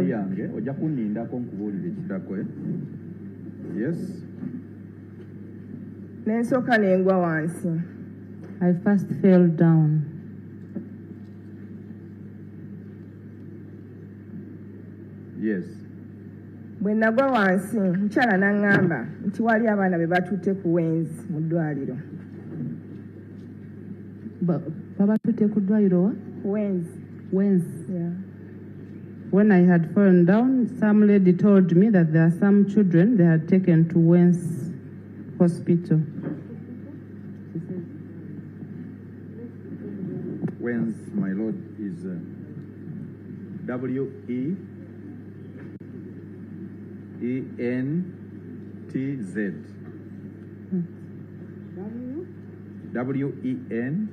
ID yange ojja kunnindako nkubuulire ekiddako. Yes. Nensooka nengwa wansi. I first fell down. Yes. Bwe nagwa wansi mukyala n'aŋŋamba nti wali abaana be batutte ku wenzi mu ddwaliro. Babatutte ku ddwaliro wa? Wenzi. Wenzi. Yeah. When I had fallen down, some lady told me that there are some children they had taken to Wenz Hospital. Wenz, my lord, is W-E-E-N-T-Z. W-E-N-T-Z.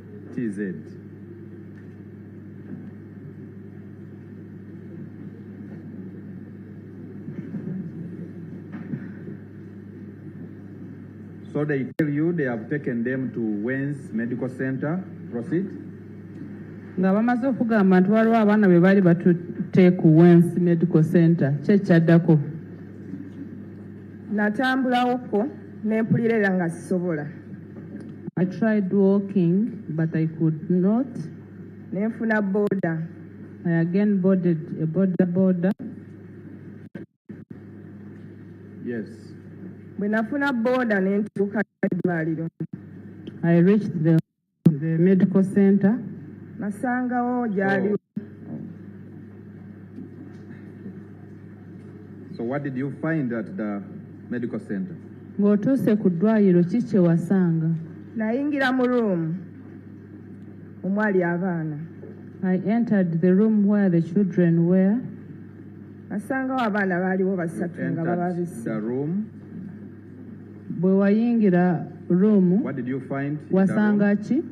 So they tell you they have taken them to Wenz Medical Center. Proceed. Nga bamaze okugamba nti waliwo abaana be baali batutte ku Wenz Medical Center. Kye kyaddako. Natambulawoko ne mpulira era nga sisobola. I tried walking, but I could not. Ne nfuna boda. I again boarded a border. Yes. Bwe nafuna boda ne ntuuka eddwaliro. I reached the medical center. Nasangawo gyali. So what did you find at the medical center? Ng'otuuse ku ddwaliro ki kye wasanga? Nayingira mu room omwali abaana. I entered the room where the children were. Nasangawo abaana baaliwo basatu nga bababisi. The room. Bwe wayingira room, what did you find? Wasanga ki?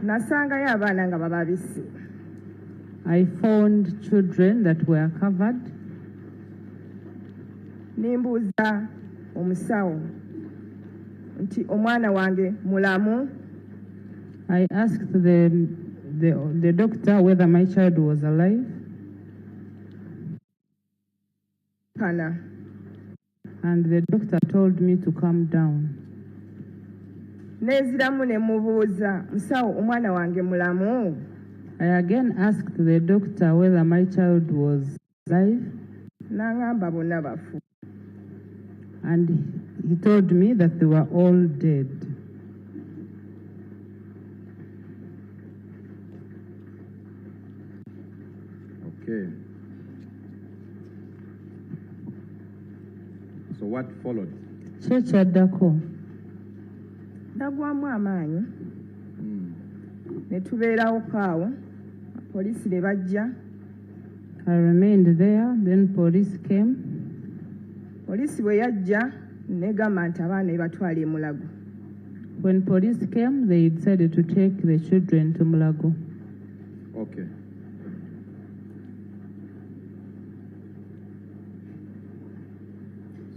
Nasangayo abaana nga bababisi. I found children that were covered. Nimbuuza omusawo nti omwana wange mulamu. I asked the doctor whether my child was alive. Kana. And the doctor told me to calm down. Neziramu ne mubuuza musawo omwana wange mulamu. I again asked the doctor whether my child was alive. N'aŋŋamba bonna bafu. And he told me that they were all dead. Okay. So what followed? Kye kyaddako. Nagwamu amaanyi. Ne tubeerawoko awo. Poliisi ne bajja. I remained there, then police came. Poliisi bwe yajja negamba nti abaana ebatwala e Mulago. When police came, they decided to take the children to Mulago. Okay.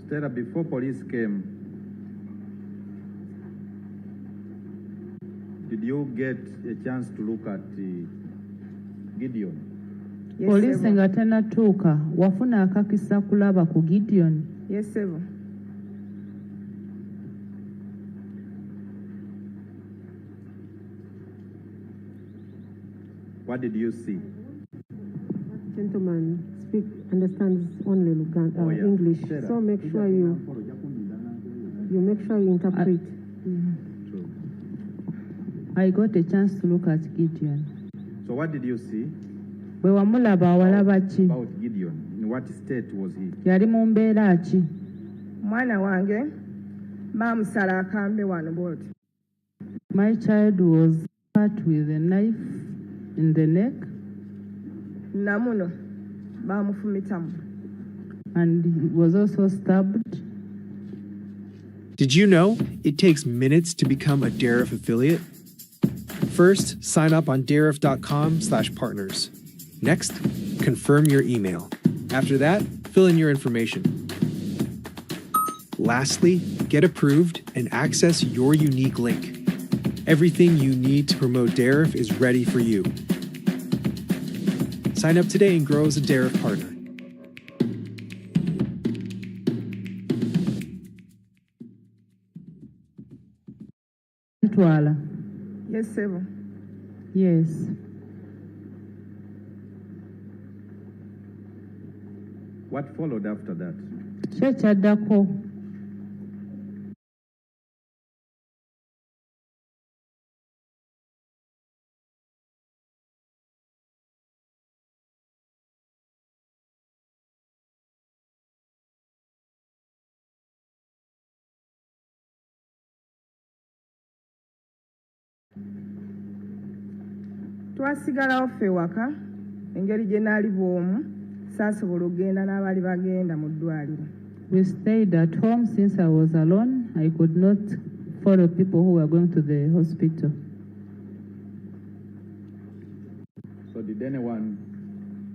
Stella, before police came, did you get a chance to look at Gideon? Yes, police nga tennatuuka wafuna akakisa kulaba ku Gideon? Yes, sir. What did you see? Gentleman understands only English, so make sure you interpret. I got a chance to look at Gideon. So what did you see? Bwe wamulaba walaba ki? About Gideon, in what state was he? Yali mu mbeera ki? Mwana wange baamusala akambe wano bwoti. My child was cut with a knife in the neck. Namuno baamufumitamu. And he was also stabbed. Did you know it takes minutes to become a Darif affiliate? First, sign up on darif.com/partners. Next, confirm your email. After that, fill in your information. Lastly, get approved and access your unique link. Everything you need to promote Darif is ready for you. Sign Sign up today and grow as a Deriv partner. Twala. Yes, sebo. Yes. What followed after that? Kyekyadako. Twasigalawo ffe waka engeri gye naali bw'omu saasobola okugenda n'abaali bagenda mu ddwaliro. We stayed at home since I was alone. I could not follow people who were going to the hospital. So did anyone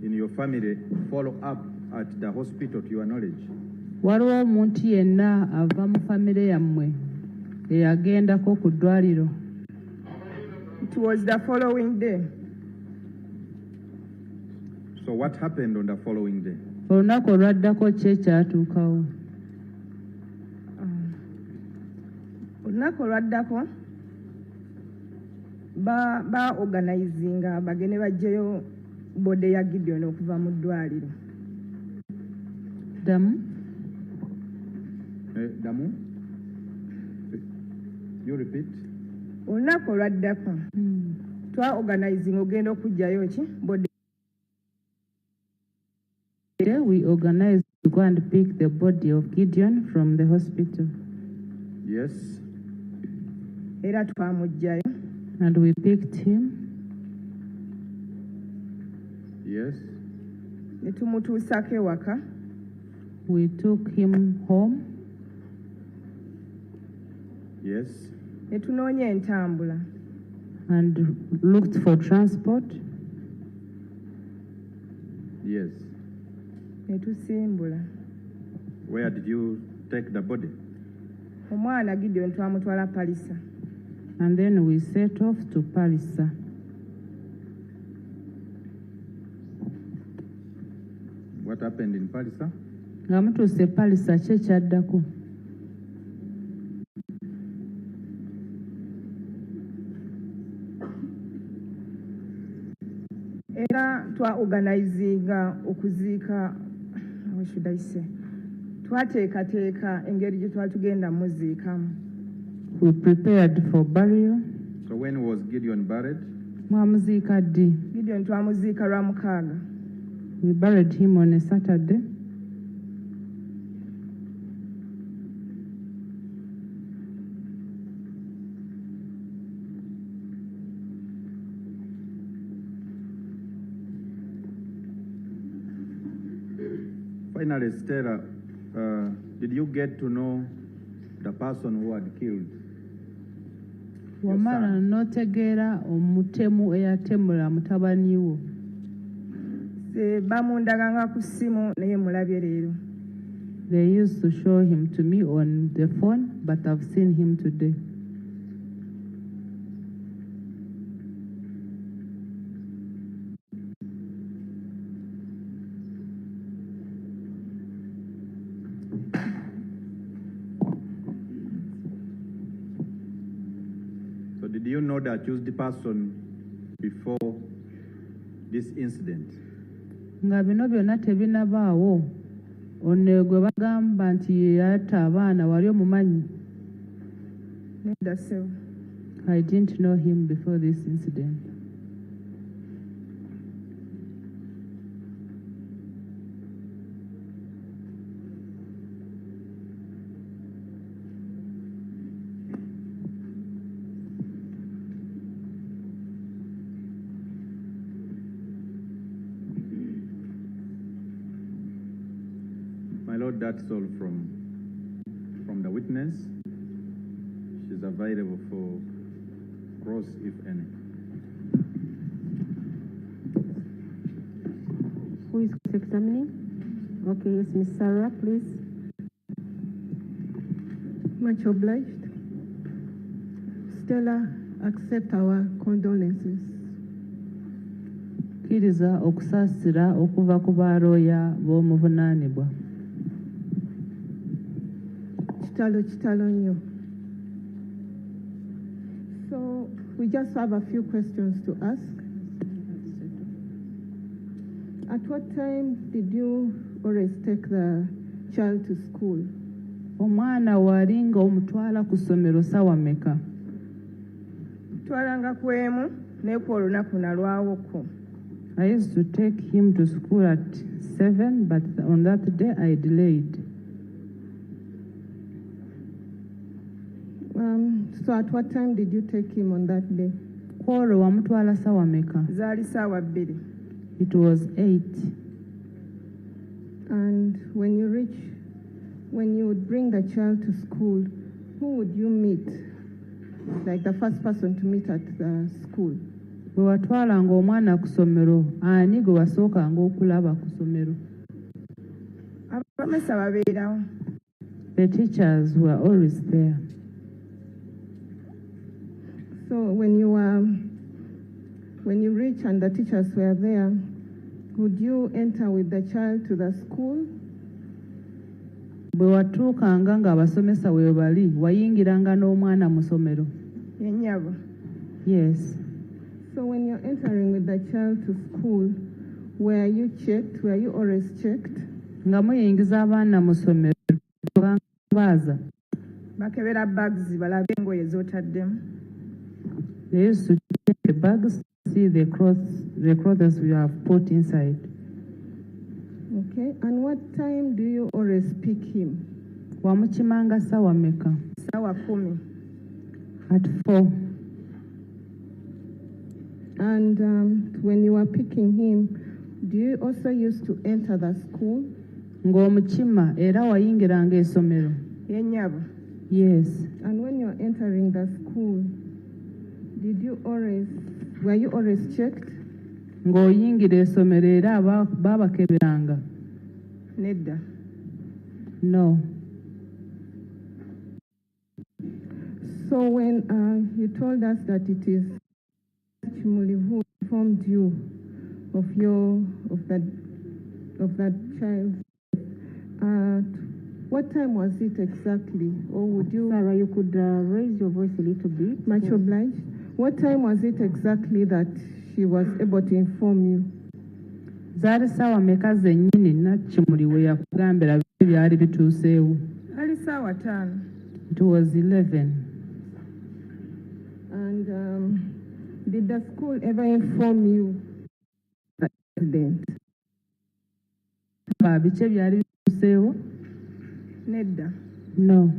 in your family follow up at the hospital to your knowledge? Waliwo omuntu yenna ava mu famire yammwe eyagendako ku ddwaliro? It was the following day. So what happened on the following day? Olunaku olwaddako ki ekyatuukawo? Olunaku olwaddako ba organizinga bagende bajjeyo bode ya Gideon okuva mu ddwaliro. Damu? Damu? You repeat? Olunaku olwaddako twa organizinga ogenda okujjayo ki bode. We organized to go and pick the body of Gideon from the hospital. Yes. Era twamujjayo. And we picked him. Yes. Ne tumutuusako ewaka. We took him home. Yes. Ne tunoonya entambula. And looked for transport. Yes. Ne tusimbula. Where did you take the body? Omwana Gideon twamutwala Palisa. And then we set off to Palisa. What happened in Palisa? Nga mutuuse Palisa ki ekyaddako? Era twa organizinga okuziika, what should I say? Twateekateeka engeri gye twatugenda muziikamu. We prepared for burial. So when was Gideon buried? Mwamuziika ddi? Gideon twamuziika Lwamukaaga. We buried him on a Saturday. Finally, Stella, did you get to know the person who had killed? Wamala n'otegeera omutemu eyatemula mutabani wo? Bamundaganga ku ssimu naye mulabye leero. They used to show him to me on the phone, but I've seen him today. So did you know the accused person before this incident? Nga bino byonna tebinabaawo, ono gwe bagamba nti ye yatta abaana wali omumanyi? Nedda ssebo. I didn't know him before this incident. My Lord, that's all from the witness. She's available for cross, if any. Who is examining? Okay, yes, Miss Sarah, please. Much obliged. Stella, accept our condolences. okukkiriza okusaasira okuva ku baalooya b'omuvunaanibwa. Kitalo nnyo. So we just have a few questions to ask. At what time did you always take the child to school? Omwana walinga omutwala ku ssomero ssaawa mmeka? Twalanga ku emu naye ku olunaku nalwawoko. I used to take him to school at 7, but on that day I delayed. So at what time did you take him on that day? Kwolwo wamutwala ssaawa mmeka? Zaali ssaawa 2. It was 8. And when you would bring the child to school, who would you meet? Like the first person to meet at the school? Bwe watwalanga omwana ku ssomero, ani gwe wasookanga okulaba ku ssomero? Abasomesa babeerawo. The teachers were always there. So when you reach and the teachers were there, would you enter with the child to the school? Bwe watuukanga ng'abasomesa we bali, wayingiranga n'omwana mu ssomero? Yennyabo. Yes. So when you're entering with the child to school, were you checked? Were you always checked? Nga muyingiza abaana mu ssomero, baaza. Bakebera bags balabe engoye z'otaddemu. They used to check the bags, see the clothes we have put inside. Okay, and what time do you always pick him? Wamukimanga ssaawa mmeka? Ssaawa 10. At 4. And when you were picking him, do you also used to enter the school? Ng'omukima era wayingiranga essomero? Yennyabo. Yes. And when you're entering the school, were you always checked? Ng'oyingira essomero era baabakeberanga? Nedda. No. So when you told us that it is Chimuli who informed you of that child, what time was it exactly? Or would you... Sarah, you could raise your voice a little bit. Much obliged. What time was it exactly that she was able to inform you? Zaali ssaawa mmeka zennyini Nakimuli we yakugambira byali bituuseewo? Ali ssaawa 5. It was 11. And did the school ever inform you of the accident? Biki byali bituuseewo? Nedda. No.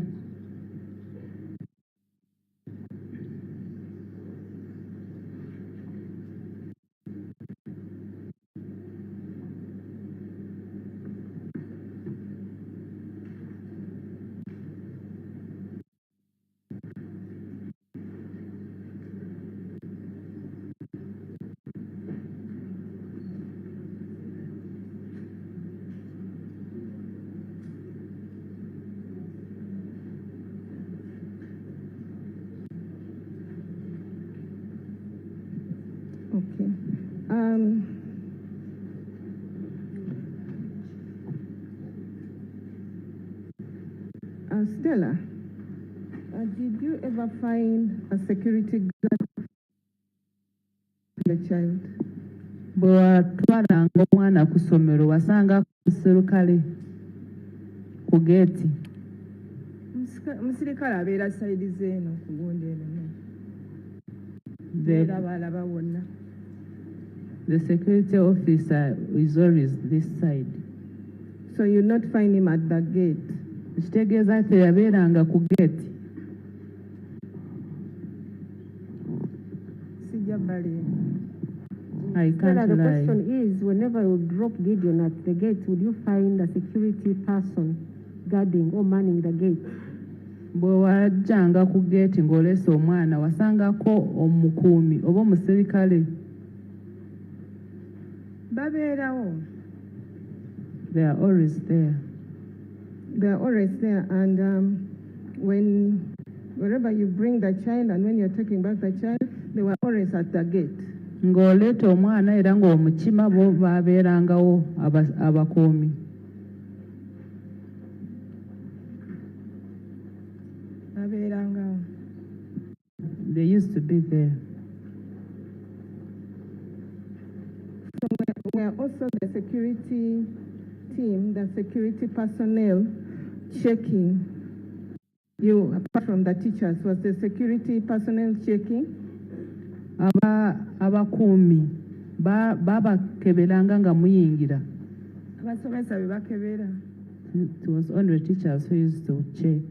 Okay. Stella, did you ever find a security guard for the child? Bwe watwalanga omwana ku ssomero wasanga ku serukale ku geeti? Omusirikale abeera sayidi z'eno ku gundi eno. Balaba wonna. The security officer is always this side. So you not find him at the gate? Kitegeeza nti yabeeranga ku geeti. Sijja bali. I can't Sarah, the lie. question is, whenever you drop Gideon at the gate, would you find a security person guarding or manning the gate? Bwe wajjanga ku geeti ng'oleese omwana wasangako omukuumi oba omuserikale? Babeerawo. They are always there. They are always there. And wherever you bring the child and when you're taking back the child, they were always at the gate. ng'oleeta omwana era ng'omukima bo baabeerangawo abakuumi. babeerangawo. They used to be there. So we are also the security team, the security personnel checking. You, apart from the teachers, was the security personnel checking? Abakuumi babakeberanga nga muyingira. abasomesa be bakebera. It was only teachers who used to check.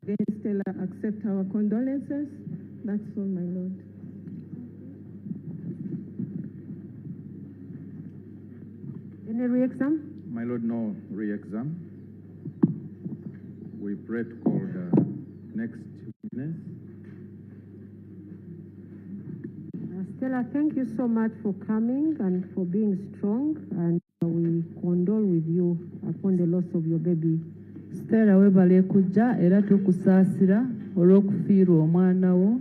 Again, Stella, accept our condolences. That's all, my Lord. Any re-exam? My Lord, no re-exam. We pray to call the next witness. Stella, thank you so much for coming and for being strong, and we condole with you upon the loss of your baby. Stella webale kujja era tukusaasira olw'okufiirwa omwana wo.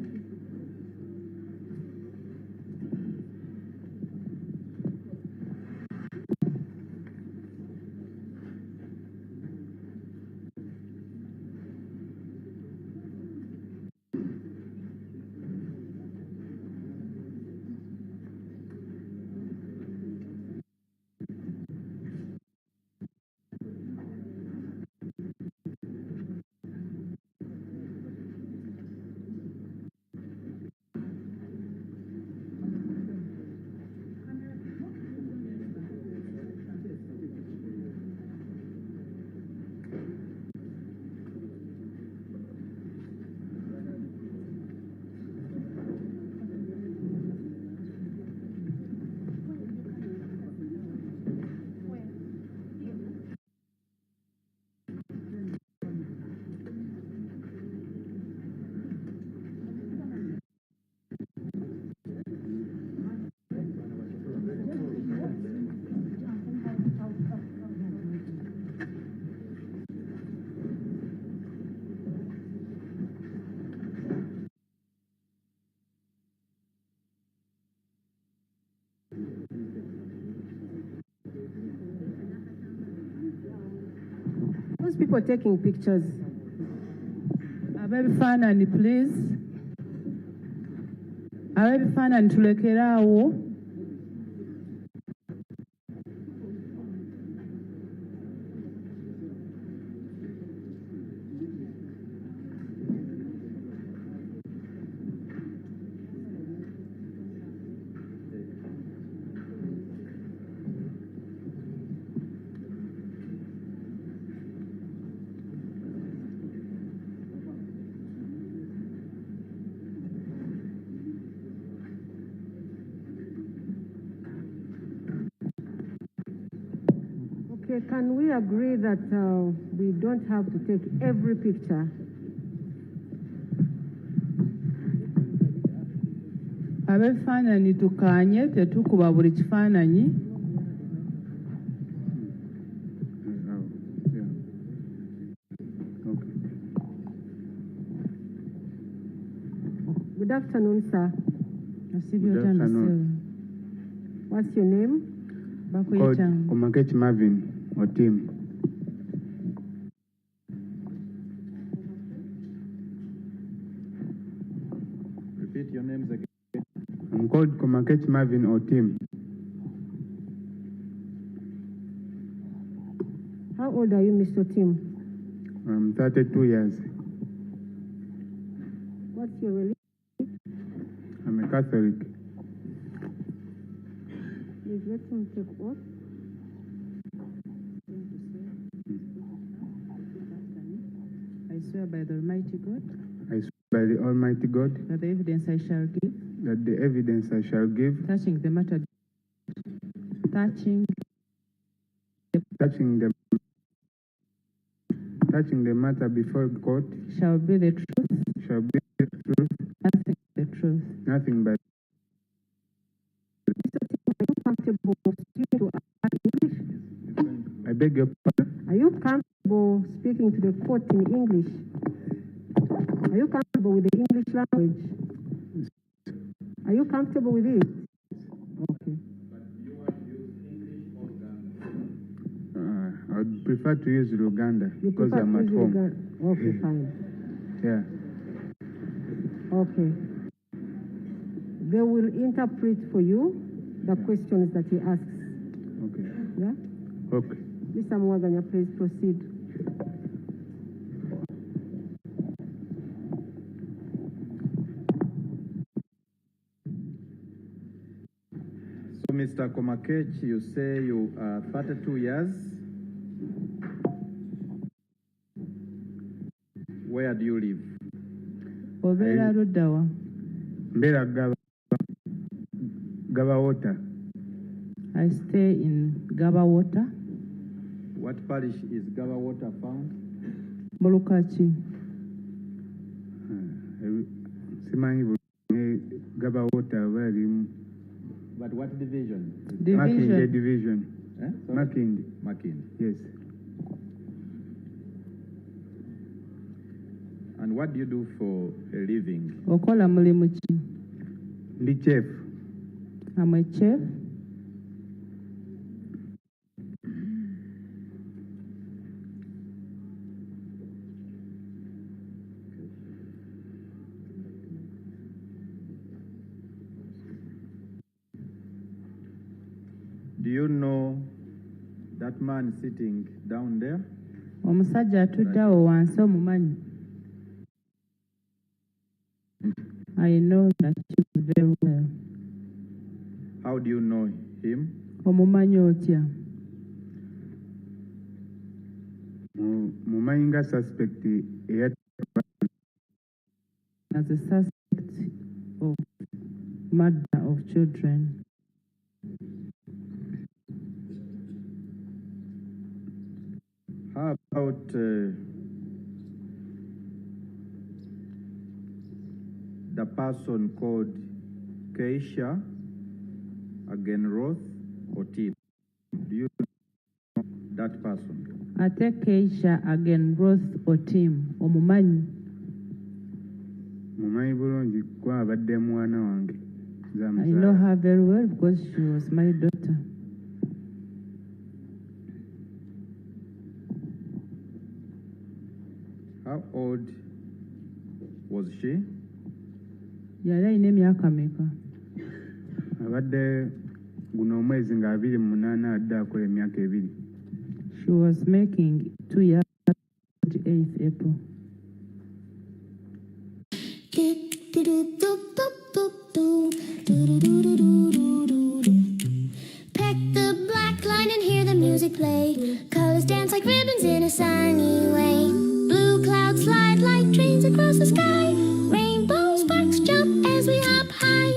Those people taking pictures. Abebifaananyi please. Abebifaananyi tulekeraawo. Okay, can we agree that we don't have to take every picture? Abebifaananyi tukaanye tetukuba buli kifaananyi. Good afternoon, sir. Good afternoon. What's your name? Bakuyita. Komakech Marvin Otim. Repeat your names again. I'm called Komakech Marvin Otim. How old are you, Mr. Tim? I'm 32 years. What's your religion? I'm a Catholic. Please let him take oath. I swear by the Almighty God. I swear by the Almighty God That the evidence I shall give. that the evidence I shall give Touching the matter. touching the matter before court Shall be the truth. shall be the truth, Nothing but the truth. nothing but. Comfortable speaking to us in English? I beg your pardon. Are you comfortable speaking to the court in English? Are you comfortable with the English language? Are you comfortable with it? Okay. I would prefer to use Luganda You because prefer I'm to at use home. Okay, fine. Yeah. Okay. They will interpret for you the questions that he asks. Okay. Yeah? Okay. Mr. Mwaganya, please proceed. So, Mr. Komakech, you say you are 32 years. Where do you live? Obeera luddawa? Mbera Gaba Water. I stay in Gaba Water. What parish is Gaba Water found? Mulukachi. Simanyi Gaba Water where But what division? Makinde division. Eh? Makinde. Makinde. Yes. And what do you do for a living? Okola mulimu ki? Ndi chef. I'm a chef. Do you know that man sitting down there? Omusajja atudde awo wansi omumanyi. I know that he's very well. How do you know him? Omumanyi otya? Mumanyi nga suspect As a suspect of murder of children. How about the person called Keisha Agenroth or Tim? Do you know that person? Ate Keisha Agenroth Otim omumanyi. mumanyi bulungi kuba abadde mwana wange. I know her very well because she was my daughter. How old was she? Yali alina emyaka meka? Abadde guno omwezi nga 28 adde akola emyaka 2. She was making 2 years, 28th April. Peck the black line and hear the music play. Colors dance like ribbons in a sunny way. Blue clouds slide like trains across the sky. Rainbow sparks jump as we hop high.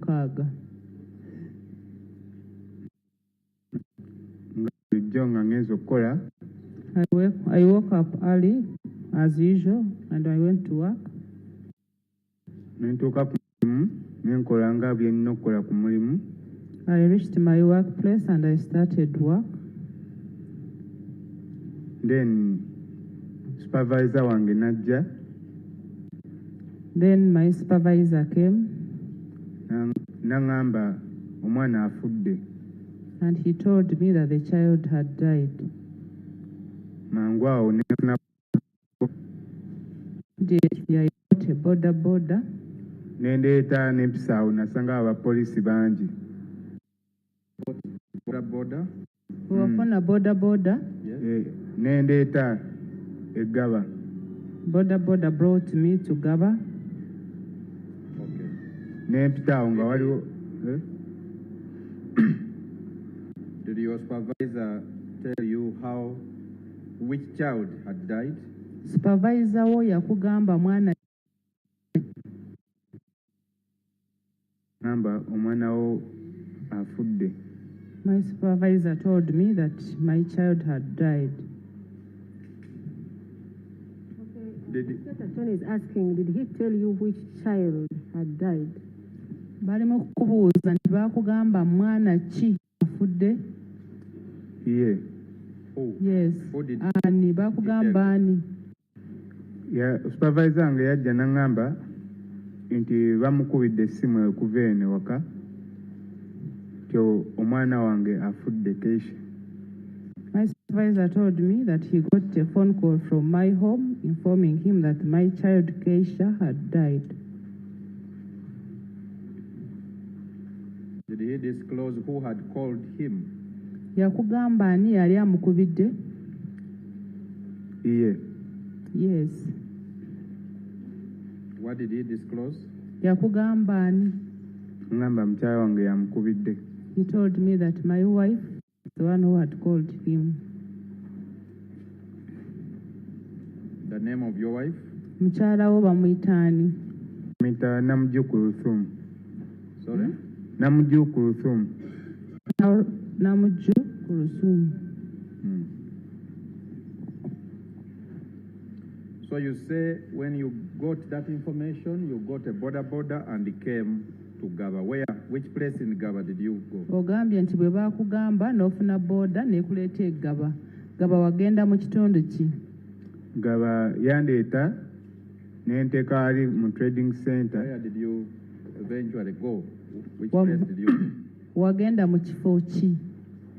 Kaga. Bulijjo nga ngenza okukola. I woke up early as usual and I went to work. Nentuuka ku mulimu nenkola nga bye nnina okukola ku mulimu. I reached my workplace and I started work. Then supervisor wange najja. Then my supervisor came N'angamba omwana afudde. and he told me that the child had died. Mangu awo nefuna Immediately I got a border. nendeeta n'empisa awo nasanga abapoliisi bangi. Border? Wafuna border. Nendeeta eggaba. Border brought me to Gaba. Okay. Nempita awo nga waliwo. Did your supervisor tell you which child had died? Supervisor wo yakugamba mwana Ngamba omwana wo afudde. My supervisor told me that my child had died. Mr. Attorney is asking, did he tell you which child had died? Bali mu kubuuza nti bakugamba mwana ki afudde. afudde? Ye. Who? Yes. Who did Ani bakugamba ani? Ya supervisor wange yajja n'angamba nti bamukubidde essimu okuva eno waka tyo omwana wange afudde Keisha. My supervisor told me that he got a phone call from my home informing him that my child Keisha had died. Did he disclose who had called him? Yakugamba ani yali amukubidde? Ye. Yes. What did he disclose? Yakugamba ani? Ngamba mukyala wange yamukubidde. He told me that my wife is the one who had called him. The name of your wife? Mukyala wo bamuyita ani? Mita Namju Kulthum. Sorry? Namju Kulthum. Namujju Kulthum. So you say when you got that information, you got a border and came to Gaba. Which place in Gaba did you go? Ogambye nti bwe baakugamba n'ofuna booda n'ekuleeta e Gaba. Gaba wagenda mu kitundu ki? Gaba yandeeta n'enteeka ali mu trading center. Where did you eventually go? Which place did you go? Wagenda mu kifo ki?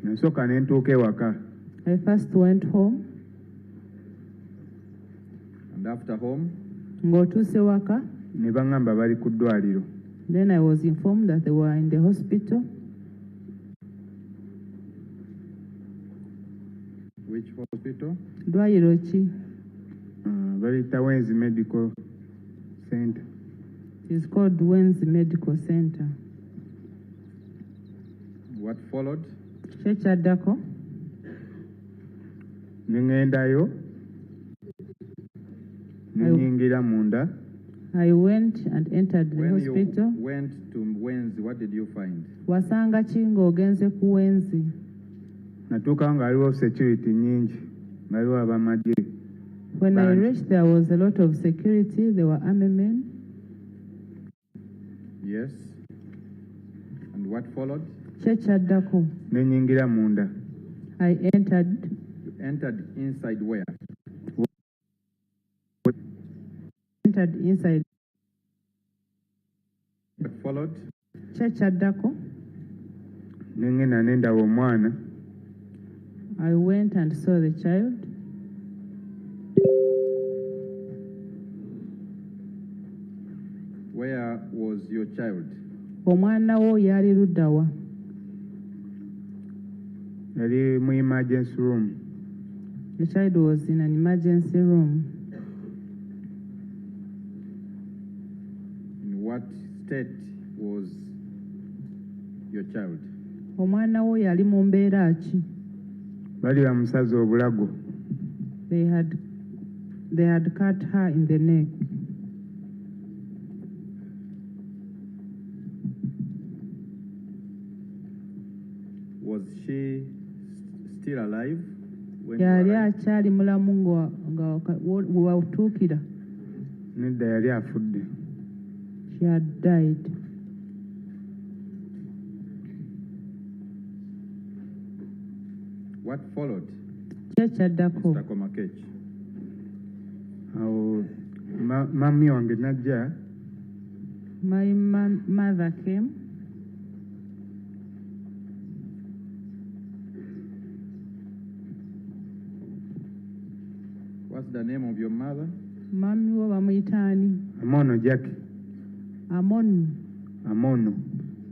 Nsooka ne ntuuka ewaka. I first went home. And after home? Ng'otuuse waka. Ne baŋŋamba bali ku ddwaliro. Then I was informed that they were in the hospital. Which hospital? Ddwaliro ki? Baliyita Wenzi Medical Center. It's called Wenzi Medical Center. What followed? Kiki ekyaddako? Ne ŋŋendayo ne nnyingira munda. I went and entered the When hospital. you went to Wenzi, what did you find? Wasanga ki ng'ogenze ku Wenzi? Natuukawo nga waliwo security nnyingi, nga waliwo abamagye. When I reached, there was a lot of security. There were army men. Yes. And what followed? Kiki ekyaddako? Ne nnyingira munda. I entered. You entered inside where? Entered inside. What followed? Kiki ekyaddako? Ne ŋŋenda ne ndaba omwana. I went and saw the child. Where was your child? Omwana wo yali ludda wa? Yali mu emergency room. The child was in an emergency room. In what state was your child? Omwana wo yali mu mbeera ki? Bali bamusaze obulago. They had cut her in the neck. Was she still alive when Yali you arrived? akyali mulamu nga watuukira. Nedda yali afudde. She had died. What followed? Kiki ekyaddako? Mr. Komakech. Awo mami wange najja. My mother came. What's the name of your mother? Mami wo bamuyita ani? Amono Jackie. Amono.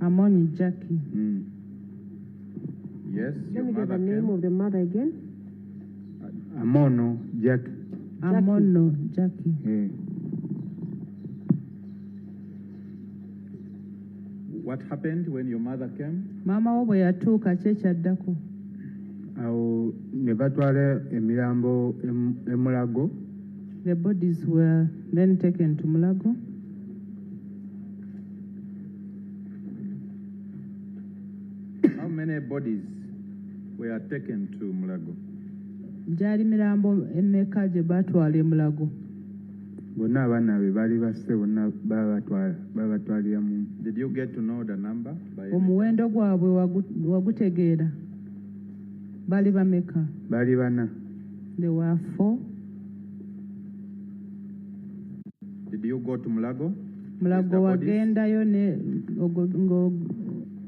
Amoni Jackie. Yes, your Let me get mother the name came. of the mother again. Amono Jackie. Amono Jackie. Eh. What happened when your mother came? Maama wo bwe yatuuka ki ekyaddako? Awo ne batwala emirambo e Mulago. The bodies were then taken to Mulago. How many bodies were taken to Mulago? Gyali mirambo emeka gye baatwala e Mulago? bonna abaana be baali basse bonna babatwalira mu. Did you get to know the number? By any omuwendo gwabwe wagutegeera bali bameka? Baali bana. There were 4. Did you go to Mulago? Mulago wagendayo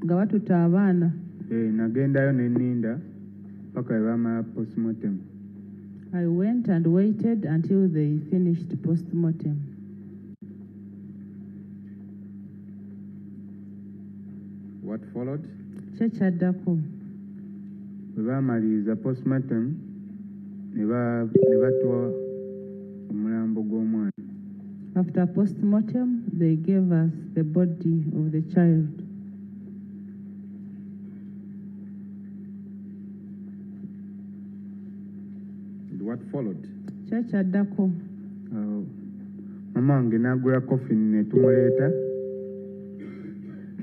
nga batuta abaana? Nagendayo ne ninda paka bamala postmortem. I went and waited until they finished postmortem. What followed? Kyekyadako. Bwe baamaliriza postmortem ne batuwa omulambo gw'omwana. After postmortem, they gave us the body of the child. And what followed? Kyekyadako. Mama wange n'agula coffin ne tumuleeta.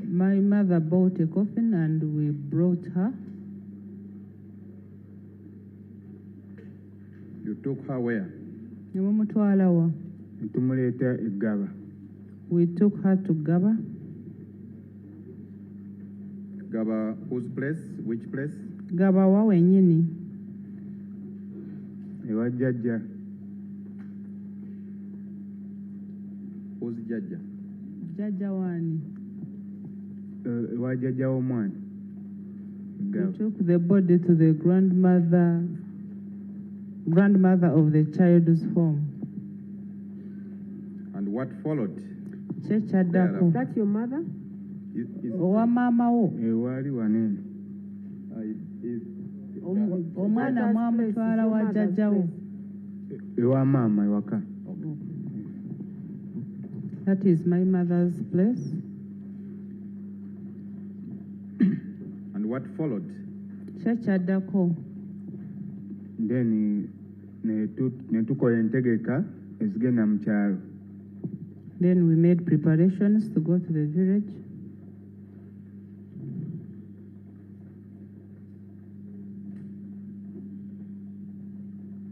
My mother bought a coffin and we brought her. You took her where? Nemumutwala wa? Ne tumuleeta e Gaba. We took her to Gaba. Gaba, whose place? Which place? Gaba wa wenyini? Ewa jjajja. Who's Jaja? Jjajja wani? Ewa jjajja w'omwana. We took the body to the grandmother of the child's home. And what followed? Kyekyadako. Is that your mother? Owa maama wo? Ewaali wanene. Omwana mwamutwala wa jjajja wo? Ewa maama ewaka. That is my mother's place. And what followed? Kyekyadako. Then ne tukola entegeka ezigenda mu kyalo. Then we made preparations to go to the village.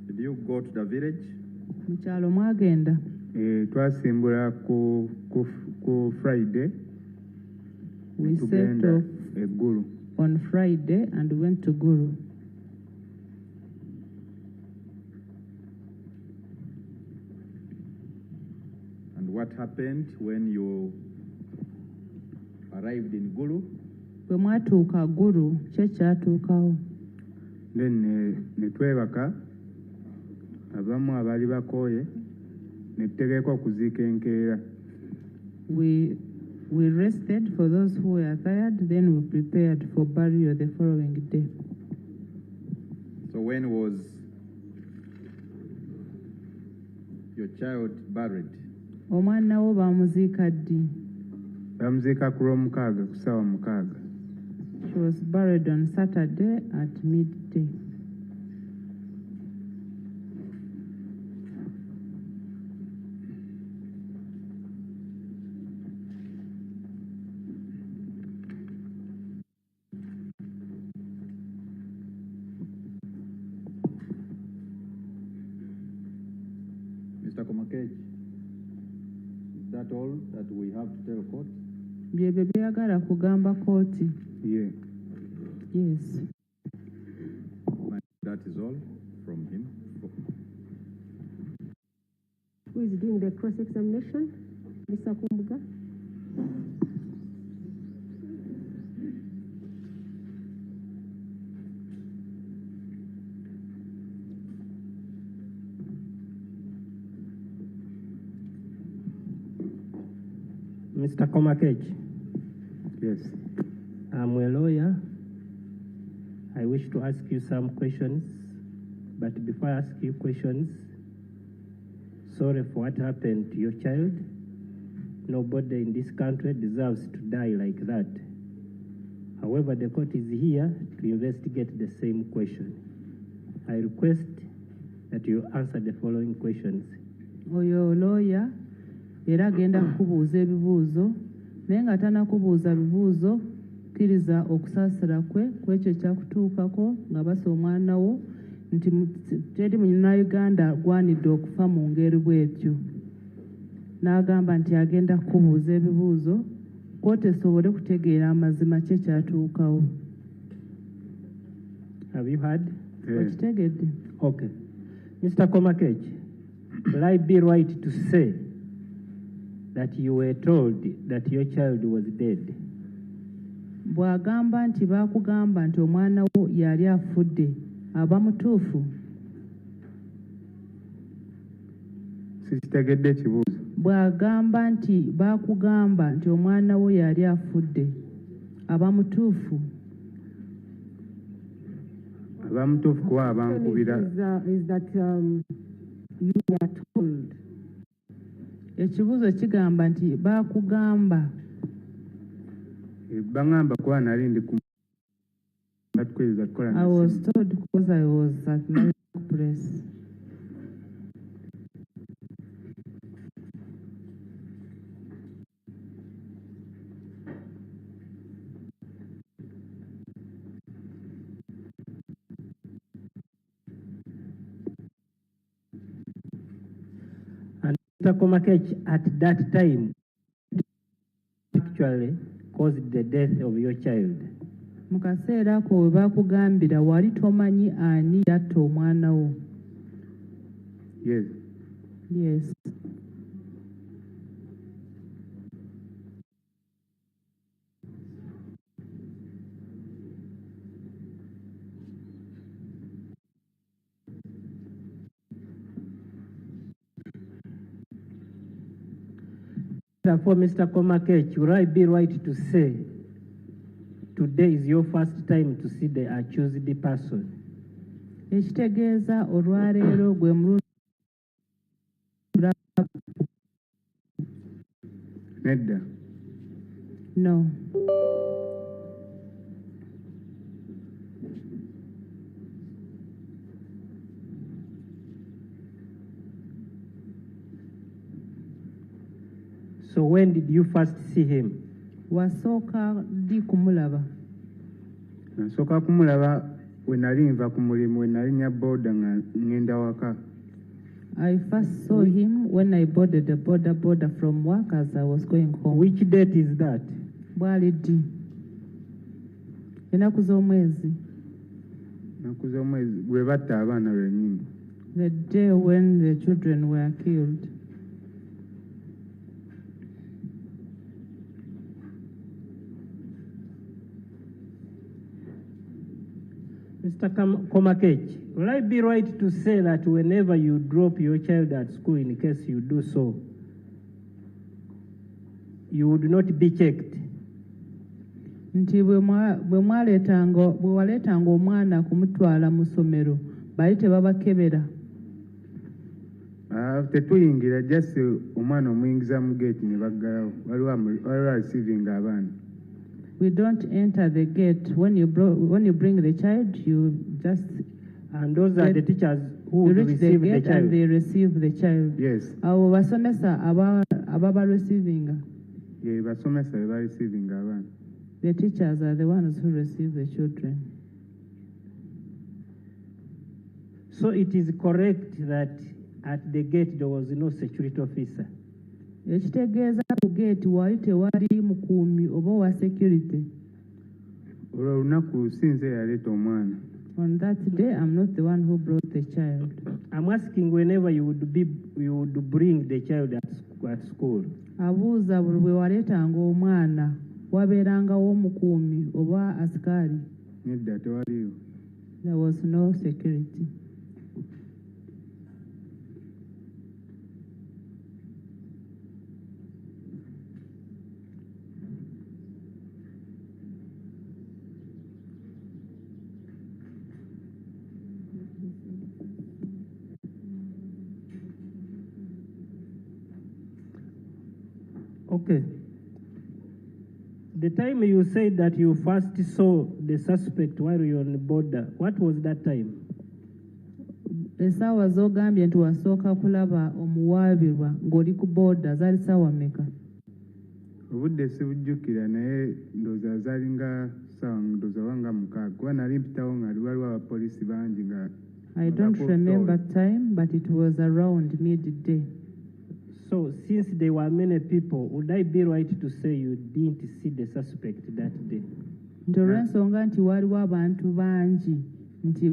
Did you go to the village? Mu kyalo mwagenda? Twasimbula ku Friday. We set off Gulu. on Friday and went to Guru. And what happened when you arrived in Gulu? Bwe mwatuuka Guru, kyekyatuukawo? Then ne twebaka abamu abaali bakooye ne tutegeeka okuziika enkeera. We rested for those who were tired, then we prepared for burial the following day. So when was your child buried? Omwana wo bamuziika ddi? Bamuziika ku Lwomukaaga ku ssaawa 6. She was buried on Saturday at midday. Mr. Komakech, is that all that we have to tell court? Byebyo byagala kugamba kooti? Yeah. Yes. That is all from him. Who is doing the cross-examination? Mr. Kumbuga? Mr. Komakech. Yes. I'm a lawyer. I wish to ask you some questions, but before I ask you questions, sorry for what happened to your child. Nobody in this country deserves to die like that. However, the court is here to investigate the same question. I request that you answer the following questions. Oyo lawyer era agenda kukubuuza ebibuuzo naye nga tanakubuuza bibuuzo kkiriza okusaasira kwe kwekyo kyakutuukako nga basa omwana wo nti teri munnayuganda agwanidde okufa mu ngeri bw'etyo. n'agamba nti agenda kubuuza ebibuuzo kkooti esobole kutegeera amazima kye kyatuukawo. Have you heard? Okitegedde? Okay. Mr. Komakech, will I be right to say that you were told that your child was dead? Bw'agamba nti baakugamba nti omwana wo yali afudde, aba mutuufu? Sikitegedde ekibuuzo. Bw'agamba nti baakugamba nti omwana wo yali afudde, aba mutuufu? Aba mutuufu kuba abankubira. Is that you were told? Ekibuuzo kigamba nti baakugamba. Bangamba kuba nali ndi ku batukwiriza kukola. I was told because I was at my press. And Mr. Komakech, at that time, actually caused the death of your child. Mu kaseera ako we baakugambira wali tomanyi ani yatta omwana wo? Yes. Yes. Therefore, Mr. Komakech, would I be right to say today is your first time to see the accused person? Ekitegeeza olwaleero gwe mulundi Nedda. no. So when did you first see him? Wasooka ddi kumulaba? Nasooka kumulaba we nali nva ku mulimu we nali nya boda nga ngenda waka. I first saw him when I boarded the border from work as I was going home. Which date is that? Bwali ddi? Ennaku z'omwezi. Ennaku z'omwezi gwe batta abaana lwennyini. The day when the children were killed. Mr. Komakech, will I be right to say that whenever you drop your child at school, in case you do so, you would not be checked? Nti bwe waleetanga omwana kumutwala mu ssomero bali tebabakebera? Tetuyingira just omwana omuyingiza mu gate ne baggalawo waliwo receiving abaana. We don't enter the gate. When you bring the child, you just and those are the teachers who you reach receive the gate the child. and they receive the child. Yes. Abo basomesa ababa receiving. Yeah, basomesa be receiving abaana. The teachers are the ones who receive the children. So it is correct that at the gate there was no security officer? Ekitegeeza ku gate wali tewali mukuumi oba wa security. Olwo olunaku sinze yaleeta omwana. On that day, I'm not the one who brought the child. I'm asking whenever you would bring the child at school. Abuuza buli bwe waleetanga omwana wabeerangawo omukuumi oba asikaali? Nedda tewaliyo. There was no security. Okay. The time you said that you first saw the suspect while you were on the border, what was that time? Essaawa z'ogambye nti wasooka kulaba omuwaabirwa ng'oli ku booda zaali ssaawa mmeka? Obudde sibujjukira naye ndowooza zaalinga ssaawa ndowooza wanga mukaaga kuba nali mpitawo nga waliwo abapoliisi bangi nga I don't remember time, but it was around midday. So, since there were many people, would I be right to say you didn't see the suspect that day? nti olw'ensonga nti waliwo abantu bangi nti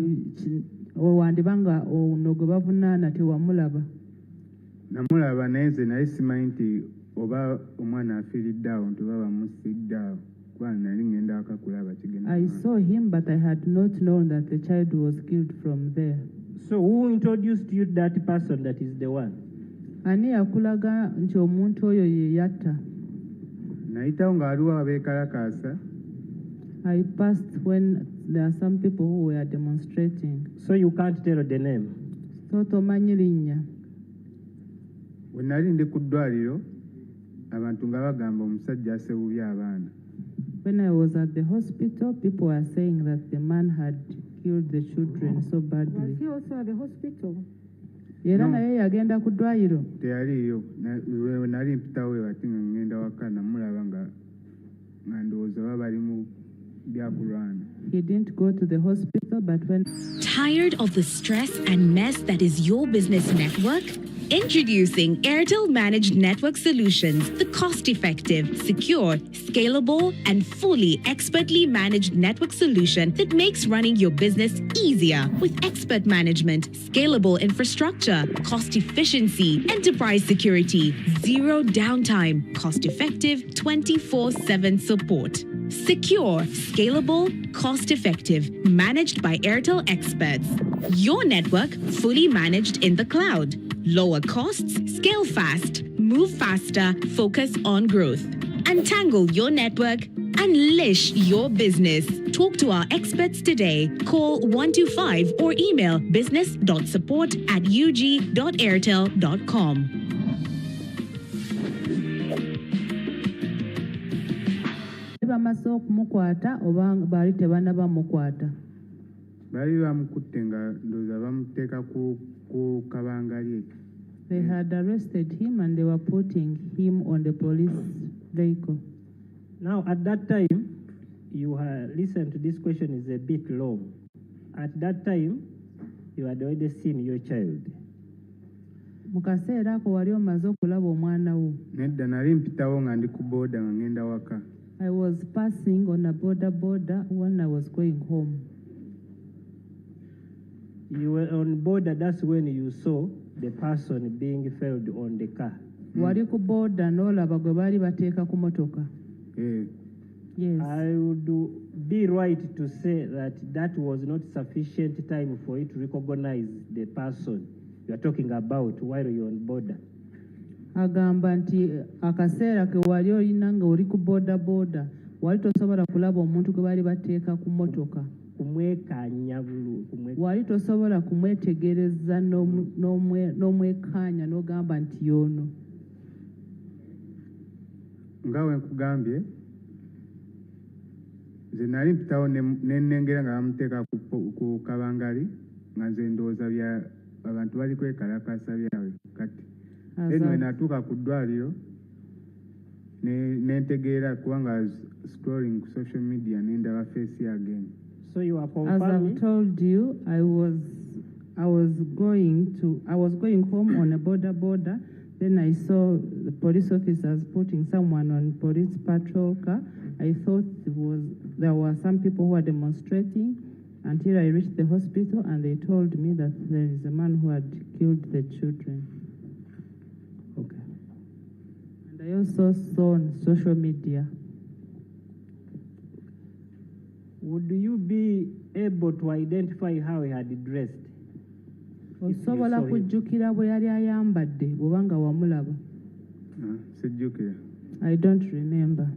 owandiba nga ono gwe bavunaana tewamulaba. Namulaba naye nze nali simanyi nti oba omwana afiiridde awo nti oba bamusidde awo kuba nali ngenda akakulaba kigenda. I saw him but I had not known that the child was killed from there. So, who introduced you that person that is the one? Ani yakulaga nti omuntu oyo ye yatta? Nayitawo nga waliwo abeekalakaasa. I passed when there are some people who were demonstrating. So you can't tell the name? So tomanyi linnya. Bwe nali ndi ku ddwaliro abantu nga bagamba omusajja asewubye abaana. When I was at the hospital, people were saying that the man had killed the children so badly. Was he also at the hospital? Era naye yagenda ku ddwaliro? Teyaliyo. We nali mpitawo ewati nga ngenda waka namulaba nga ndowooza baba bali mu byakulwana. He didn't go to the hospital, but when... Tired of the stress and mess that is your business network? Introducing Airtel Managed Network Solutions, the cost-effective, secure, scalable, and fully expertly managed network solution that makes running your business easier with expert management, scalable infrastructure, cost efficiency, enterprise security, zero downtime, cost-effective, 24/7 support. Secure, scalable, cost-effective, managed by Airtel experts. Your network fully managed in the cloud. Lower costs, scale fast, move faster, focus on growth. Untangle your network, unleash your business. Talk to our experts today. Call 125 or email business.support@ug.airtel.com. bamaze okumukwata oba baali tebannabamukwata? Baali bamukutte nga ndowooza bamuteeka ku kabanga lye. They had arrested him and they were putting him on the police vehicle. Now, at that time, you listened to this question is a bit long. At that time, you had already seen your child. Mu kaseera ako wali omaze okulaba omwana wo? Nedda nali mpitawo nga ndi ku booda nga ngenda waka. I was passing on a border when I was going home. You were on border, that's when you saw the person being felled on the car. Wali ku border n'olaba gwe baali bateeka ku motoka? Yes. I would be right to say that that was not sufficient time for you to recognize the person you are talking about while you're on border. Agamba nti akaseera ke wali olina nga oli ku border wali tosobola kulaba omuntu gwe baali bateeka ku motoka. Kumwekanya wali tosobola kumwetegereza n'omwekanya n'ogamba nti y'ono. Nga we nkugambye nze nali mpitawo nennengera nga bamuteeka ku kabangali nga nze ndowooza bya abantu bali kwekalakasa byabwe kati. Eno we natuuka ku ddwaliro nentegeera kubanga scrolling ku social media nendaba face again. So you are As I've told you, I was going home on a border. Then I saw the police officers putting someone on police patrol car. I thought there were some people who were demonstrating until I reached the hospital and they told me that there is a man who had killed the children. Okay. And I also saw on social media. Would you be able to identify how he had dressed? Osobola kujjukira bwe yali ayambadde bw'obanga wamulaba? Sijjukira. I don't remember.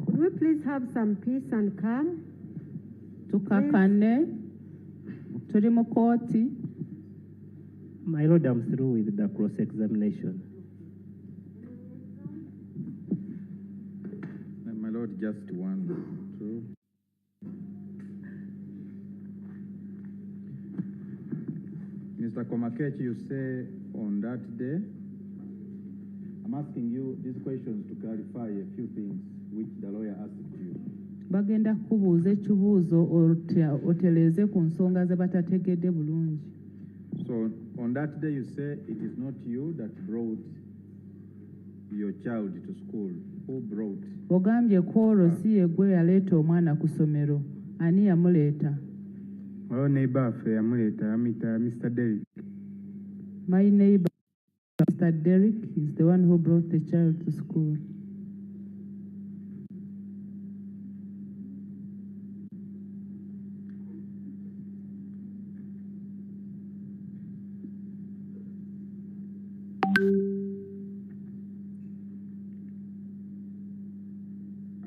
Could we please have some peace and calm? Tukakane, tuli mu kooti. My Lord, I'm through with the cross-examination. My Lord, just 1, 2. Mr. Komakech, you say on that day, am asking you these questions to clarify a few things which the lawyer asked you. Bagenda kubuuza ekibuuzo otereeze ku nsonga ze batategedde bulungi. So on that day you say it is not you that brought your child to school. Who brought? Ogambye kwolwo si ye gwe yaleeta omwana ku ssomero. Ani yamuleeta? Oh, neighbor affe yamuleeta amuyita Mr. Derrick. My neighbor, Mr. Derrick, is the one who brought the child to school.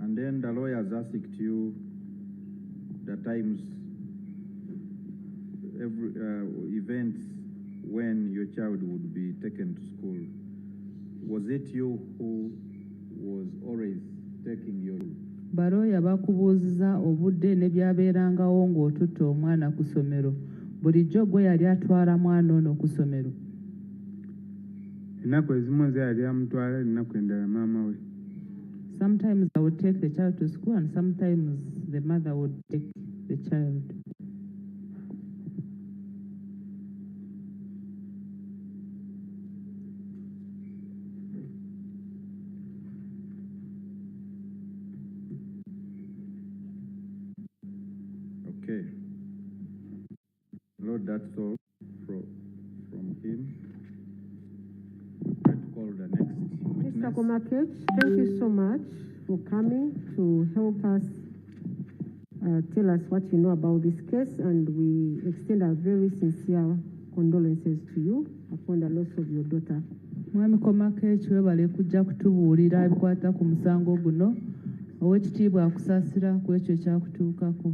And then the lawyers asked you the times, events when your child would be taken to school. Was it you who was always taking your... Balooya bakubuuziza obudde ne byabeerangawo ng'otutte omwana ku ssomero. Bulijjo gwe yali atwala mwana ono ku ssomero. Ennaku ezimu nze yali amutwala, ennaku endala maama we. Sometimes I would take the child to school and sometimes the mother would take the child. Okay. Lord, that's all from him. We try to call the next witness. Mr. Komakech, thank you so much for coming to help us tell us what you know about this case, and we extend our very sincere condolences to you upon the loss of your daughter. Mwami Komakech webale kujja kutubuulira ebikwata ku musango guno. Oweekitiibwa akusaasira ku ekyo ekyakutuukako.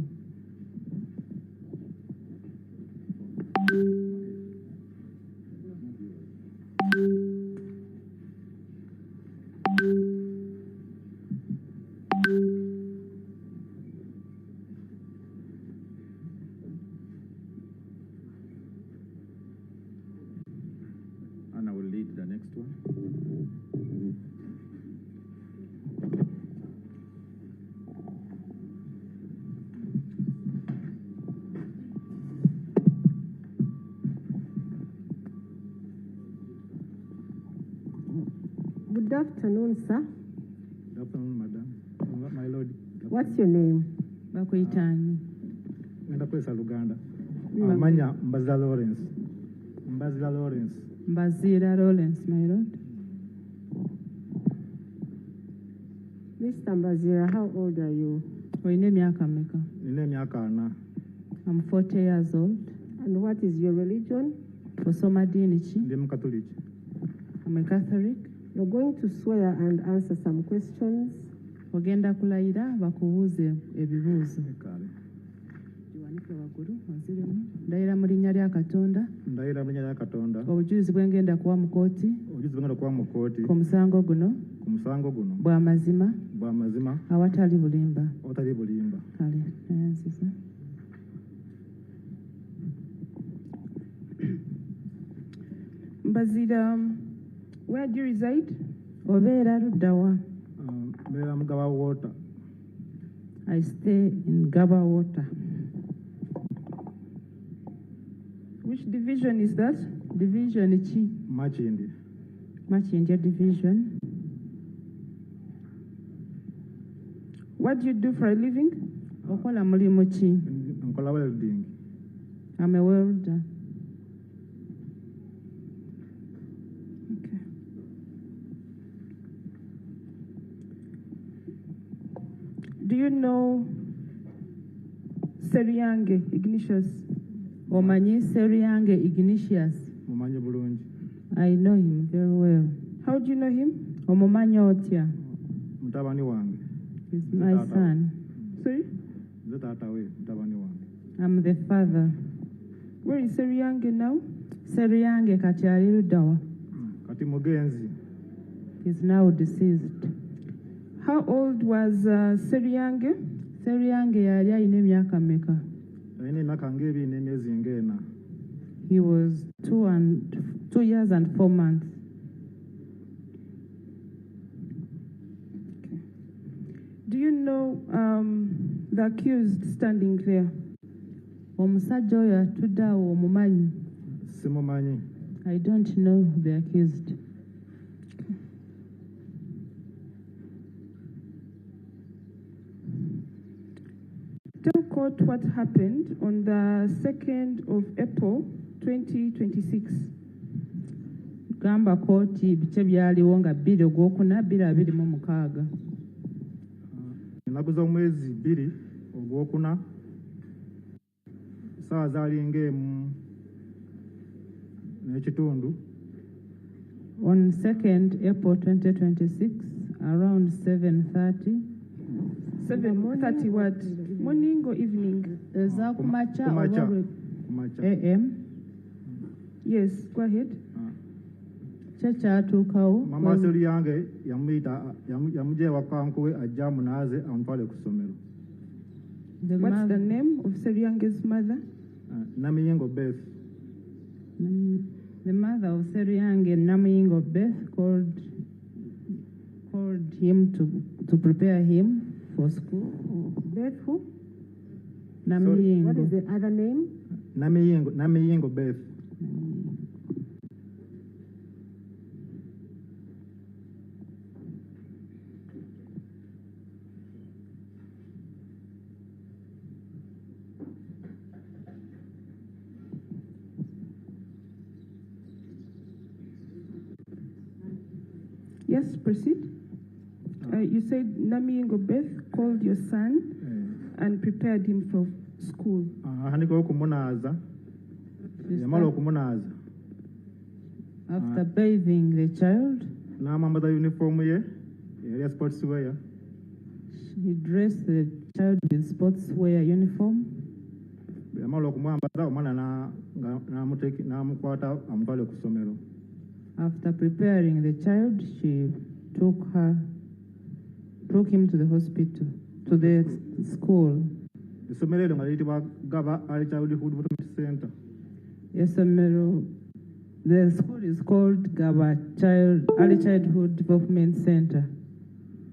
And I will lead the next one. Good afternoon, sir. Good afternoon, madam. My lord. What's your name? Bakuyita ani? Ngenda kwesa Luganda. Amanya Mbazira Lawrence. Mbazira Lawrence. Mbazira Lawrence, my lord. Mr. Mbazira, how old are you? Oyina emyaka mmeka? Nina emyaka 4. I'm 40 years old. And what is your religion? Osoma ddiini ki? Ndi Mukatoliki. I'm a Catholic. You're going to swear and answer some questions. Ogenda kulayira bakubuuze ebibuuzo. Kale. Giwanike waggulu waziremu. Ndayira mu linnya lya Katonda. Ndayira mu linnya lya Katonda. Obujulizi bwe ngenda kuwa mu kooti. Obujulizi bwe ngenda kuwa mu kooti. Ku musango guno. Ku musango guno. Bwa mazima. Bwa mazima. Awatali bulimba. Awatali bulimba. Kale, nayanziza. Mbazira, where do you reside? Obeera ludda wa? Mbeera mu Gaba Water. I stay in Gaba Water. Which division is that? Division ki? Machindi. Machindi division. What do you do for a living? Okola mulimu ki? Nkola welding. I'm a welder. Okay. Do you know Seryange Ignatius? Omanyi Seryange Ignatius? Mumanyi bulungi. I know him very well. How do you know him? Omumanyi otya? Mutabani wange. He's my son. Sorry? Nze taata we, mutabani wange. I'm the father. Where is Seryange now? Seryange kati ali ludda wa? Kati mugenzi. He's now deceased. How old was Seryange? Seryange yali alina emyaka mmeka? Alina emyaka ng'ebiri n'emyezi ng'ena. He was 2 years and 4 months. Do you know the accused standing there? Omusajja oyo atudde awo omumanyi? Simumanyi. I don't know the accused. Tell court what happened on the 2nd of April 2026. Gamba kooti biki ebyaliwo nga 2 Ogwokuna 2026. Ennaku z'omwezi 2 Ogwokuna ssaawa zaali ng'emu n'ekitundu. On 2nd April 2026, around 7:30. 7:30 what? Morning or evening? Kumacha Kumacha. AM. Yes, go ahead. Kyatuukawo. Mama wa Seryange yamugya ewaka nkuwe ajja amunaaze amutwale ku ssomero. What's the name of Seryange's mother? Namiyingo Beth. The mother of Seryange, Namiyingo Beth, called him to prepare him for school. Beth who? Namiyingo. What is the other name? Namiyingo Beth. Yes, proceed. You said Namiyingo Beth called your son and prepared him for school. Handiko okumunaaza. Yamala okumunaaza. After bathing the child, n'amwambaza uniform ye eya sports wear. He dressed the child with sportswear uniform. Yamala okumwambaza omwana n'amukwata amutwale ku ssomero. After preparing the child, she took him to the hospital, to the school. Essomero eryo nga liyitibwa Gaba Early Childhood Development Center. The school is called Gaba Early Childhood Development Center.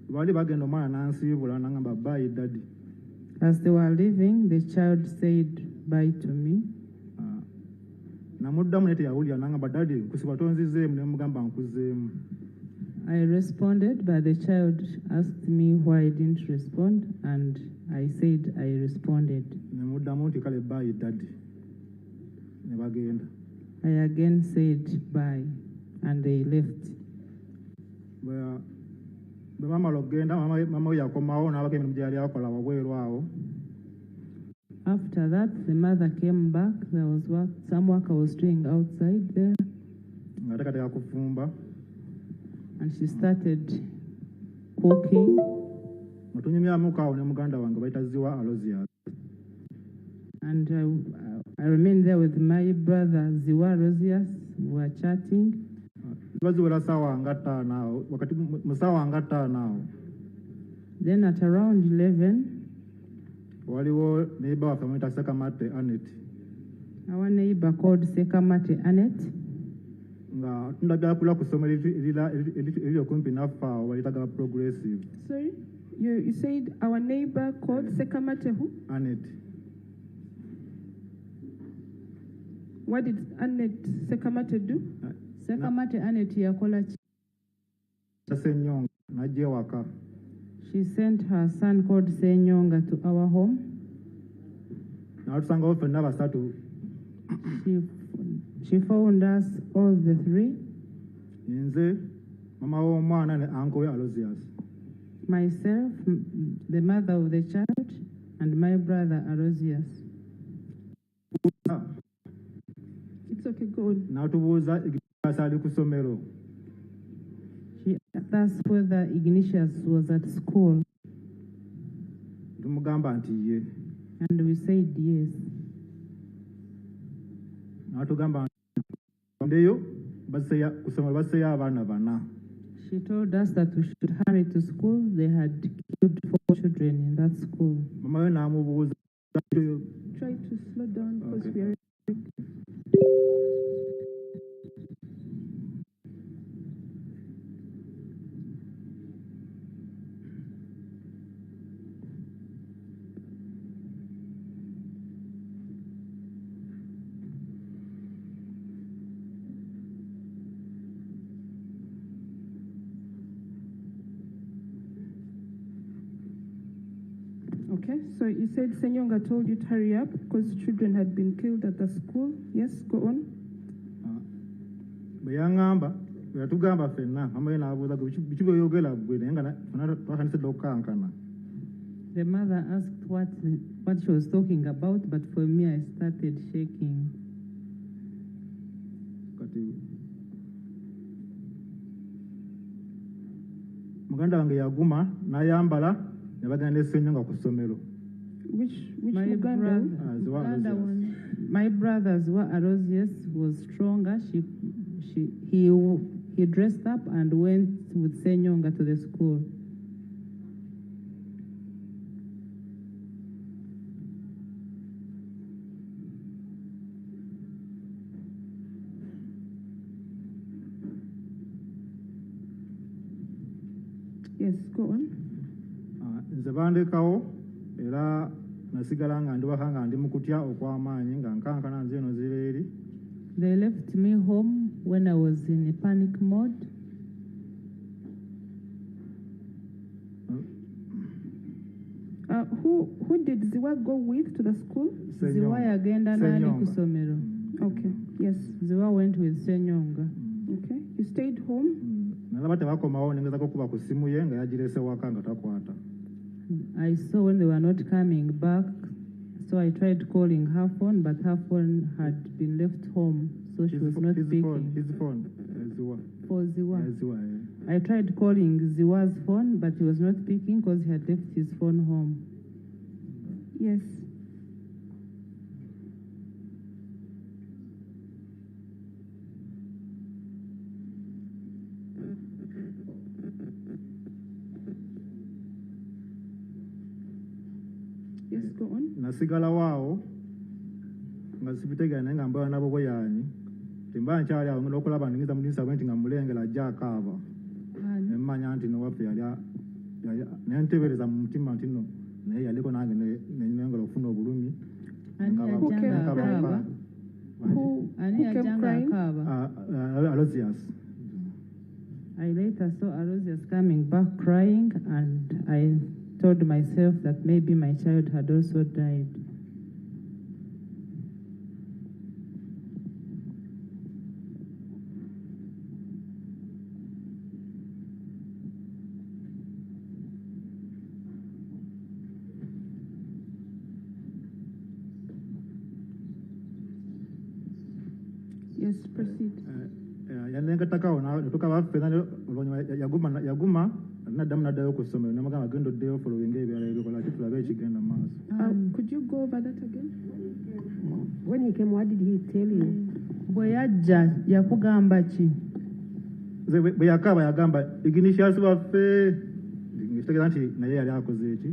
Bali bagenda omwana n'ansiibula n'angamba bye daddy. As they were leaving, the child said bye to me. Namuddamu naye teyawulira n'angamba daddy nkusiba tonzizeemu ne mugamba nkuzeemu. I responded, but the child asked me why I didn't respond, and I said I responded. Ne muddamu nti kale bye daddy. Ne bagenda. I again said bye, and they left. Bwe bamala okugenda mama we yakomawo n'abako emirimu gye yali akola wabweru awo. After that, the mother came back. There was some work I was doing outside there. Nga teekateeka kufumba. And she started cooking. Nga tunyumyamuko awo ne muganda wange bayita Ziwa Alozias. And I remained there with my brother Ziwa Rosias. We were chatting. Baziwera ssaawa nga 5 awo wakati mu ssaawa nga 5 awo. Then at around 11, waliwo neighbor waffe amuyita Sekamate Anet. Our neighbor called Sekamate Anet. Nga tundabya kula ku ssomero eriri okumpi naffe awo balitaga Progressive. Sorry? You said our neighbor called Sekamate who? Anet. What did Sekamate do? Sekamate Anet yakola ki? Senyonga najja ewaka. She sent her son called Senyonga to our home. N'atusangawo ffenna basatu. She found us all the 3. Nze mama w'omwana ne uncle we Alozias. Myself, the mother of the child, and my brother Arosius. It's okay, go on. N'atubuuza Ignatius ali ku ssomero. She asked us whether Ignatius was at school. Tumugamba nti ye. And we said yes. N'atugamba ndeyo ku ssomero basseeyo abaana 4. She told us that we should hurry to school. They had killed 4 children in that school. Mama we n'amubuuza. Try to slow down because we are. Okay, so you said Senyonga told you to hurry up because children had been killed at the school. Yes, go on. Bayangamba, yatugamba fenna, amaye nabuuza biki by'oyogera ggwe naye nga twakanisedde okukankana. The mother asked what she was talking about, but for me, I started shaking. Kati muganda wange yaguma n'ayambala ne bagenda ne Ssenyonga ku ssomero. Which My Uganda? Uganda one. My brother's Arosius was stronger. He dressed up and went with Senyonga to the school. Yes, go on. Nze bandekawo era nasigala nga ndibaka nga ndi mu kutya okw'amaanyi nga nkankana nze eno ziri eri. They left me home when I was in a panic mode. Who did Ziwa go with to the school? Ziwa yagenda nani ku ssomero. Okay, yes. Ziwa went with Senyonga. Okay, you stayed home? Nalaba tebakomawo nengezako okuba ku ssimu ye nga yagirese waka nga takwata. I saw when they were not coming back, so I tried calling her phone, but her phone had been left home, so she was not speaking. His phone, Ziwa. For Ziwa. Yeah, Ziwa, yeah. I tried calling Ziwa's phone, but he was not speaking because he had left his phone home. Yes. Yes, go on. Nasigala waawo nga sibitegera naye nga mbala nabo bweyaanyi temba nkyali awo ngenda okulaba ndingiza mudinisa bwe nti nga mulengera ajja akaaba ne mmanya nti nowaffe naye nteebereza mu mutima nti nno naye yaliko nange nengera okufuna obulumi. Who came crying? Arosius. I later saw Arosius coming back crying, and I told myself that maybe my child had also died. Yes, proceed. Yanengatakawo netukaba ffenna oluvannyuma yaguma naddamu n'addayo ku ssomero namugamba genda oddeyo following ebyala ebikola ki tulabe ekigenda mu maaso. Could you go over that again? When he came, what did he tell you? Bwe yajja yakugamba ki? Bwe yakaaba yagamba Ignatius waffe kitegeeza nti naye yali akoze eki.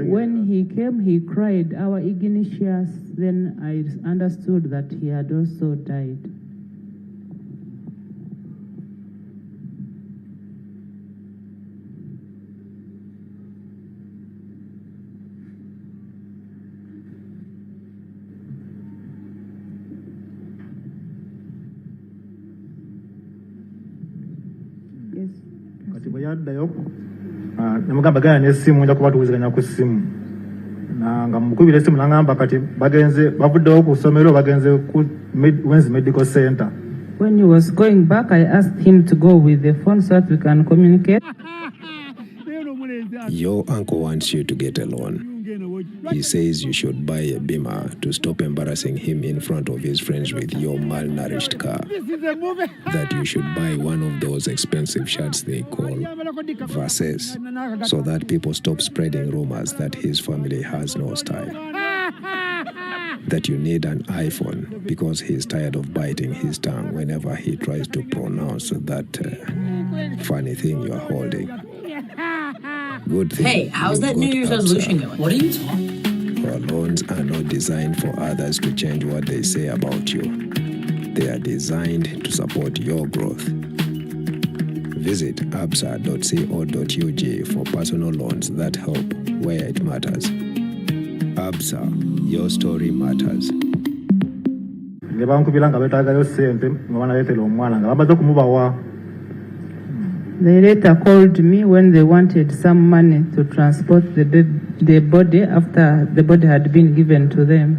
When he came, he cried, "Our Ignatius." Then I understood that he had also died. Yes. Kati bwe yaddayo namugamba gana n'essimu nja kuba tuwuziganya ku ssimu nga mukubira essimu nangamba kati bavuddewo ku ssomero bagenze ku Wenzi Medical Center. When he was going back, I asked him to go with the phone so that we can communicate. Your uncle wants you to get a loan. He says you should buy a Beamer to stop embarrassing him in front of his friends with your malnourished car. That you should buy one of those expensive shirts they call verses, so that people stop spreading rumors that his family has no style. That you need an iPhone because he's tired of biting his tongue whenever he tries to pronounce that funny thing you're holding. Good thing. Hey, how's that New Year's resolution going? What are you talking? Our loans are not designed for others to change what they say about you. They are designed to support your growth. Visit absa.co.ug for personal loans that help where it matters. Absa, your story matters. Ne bankubira nga beetaagayo ssente nga banaleetera omwana nga bamaze okumubawa They later called me when they wanted some money to transport the body after the body had been given to them.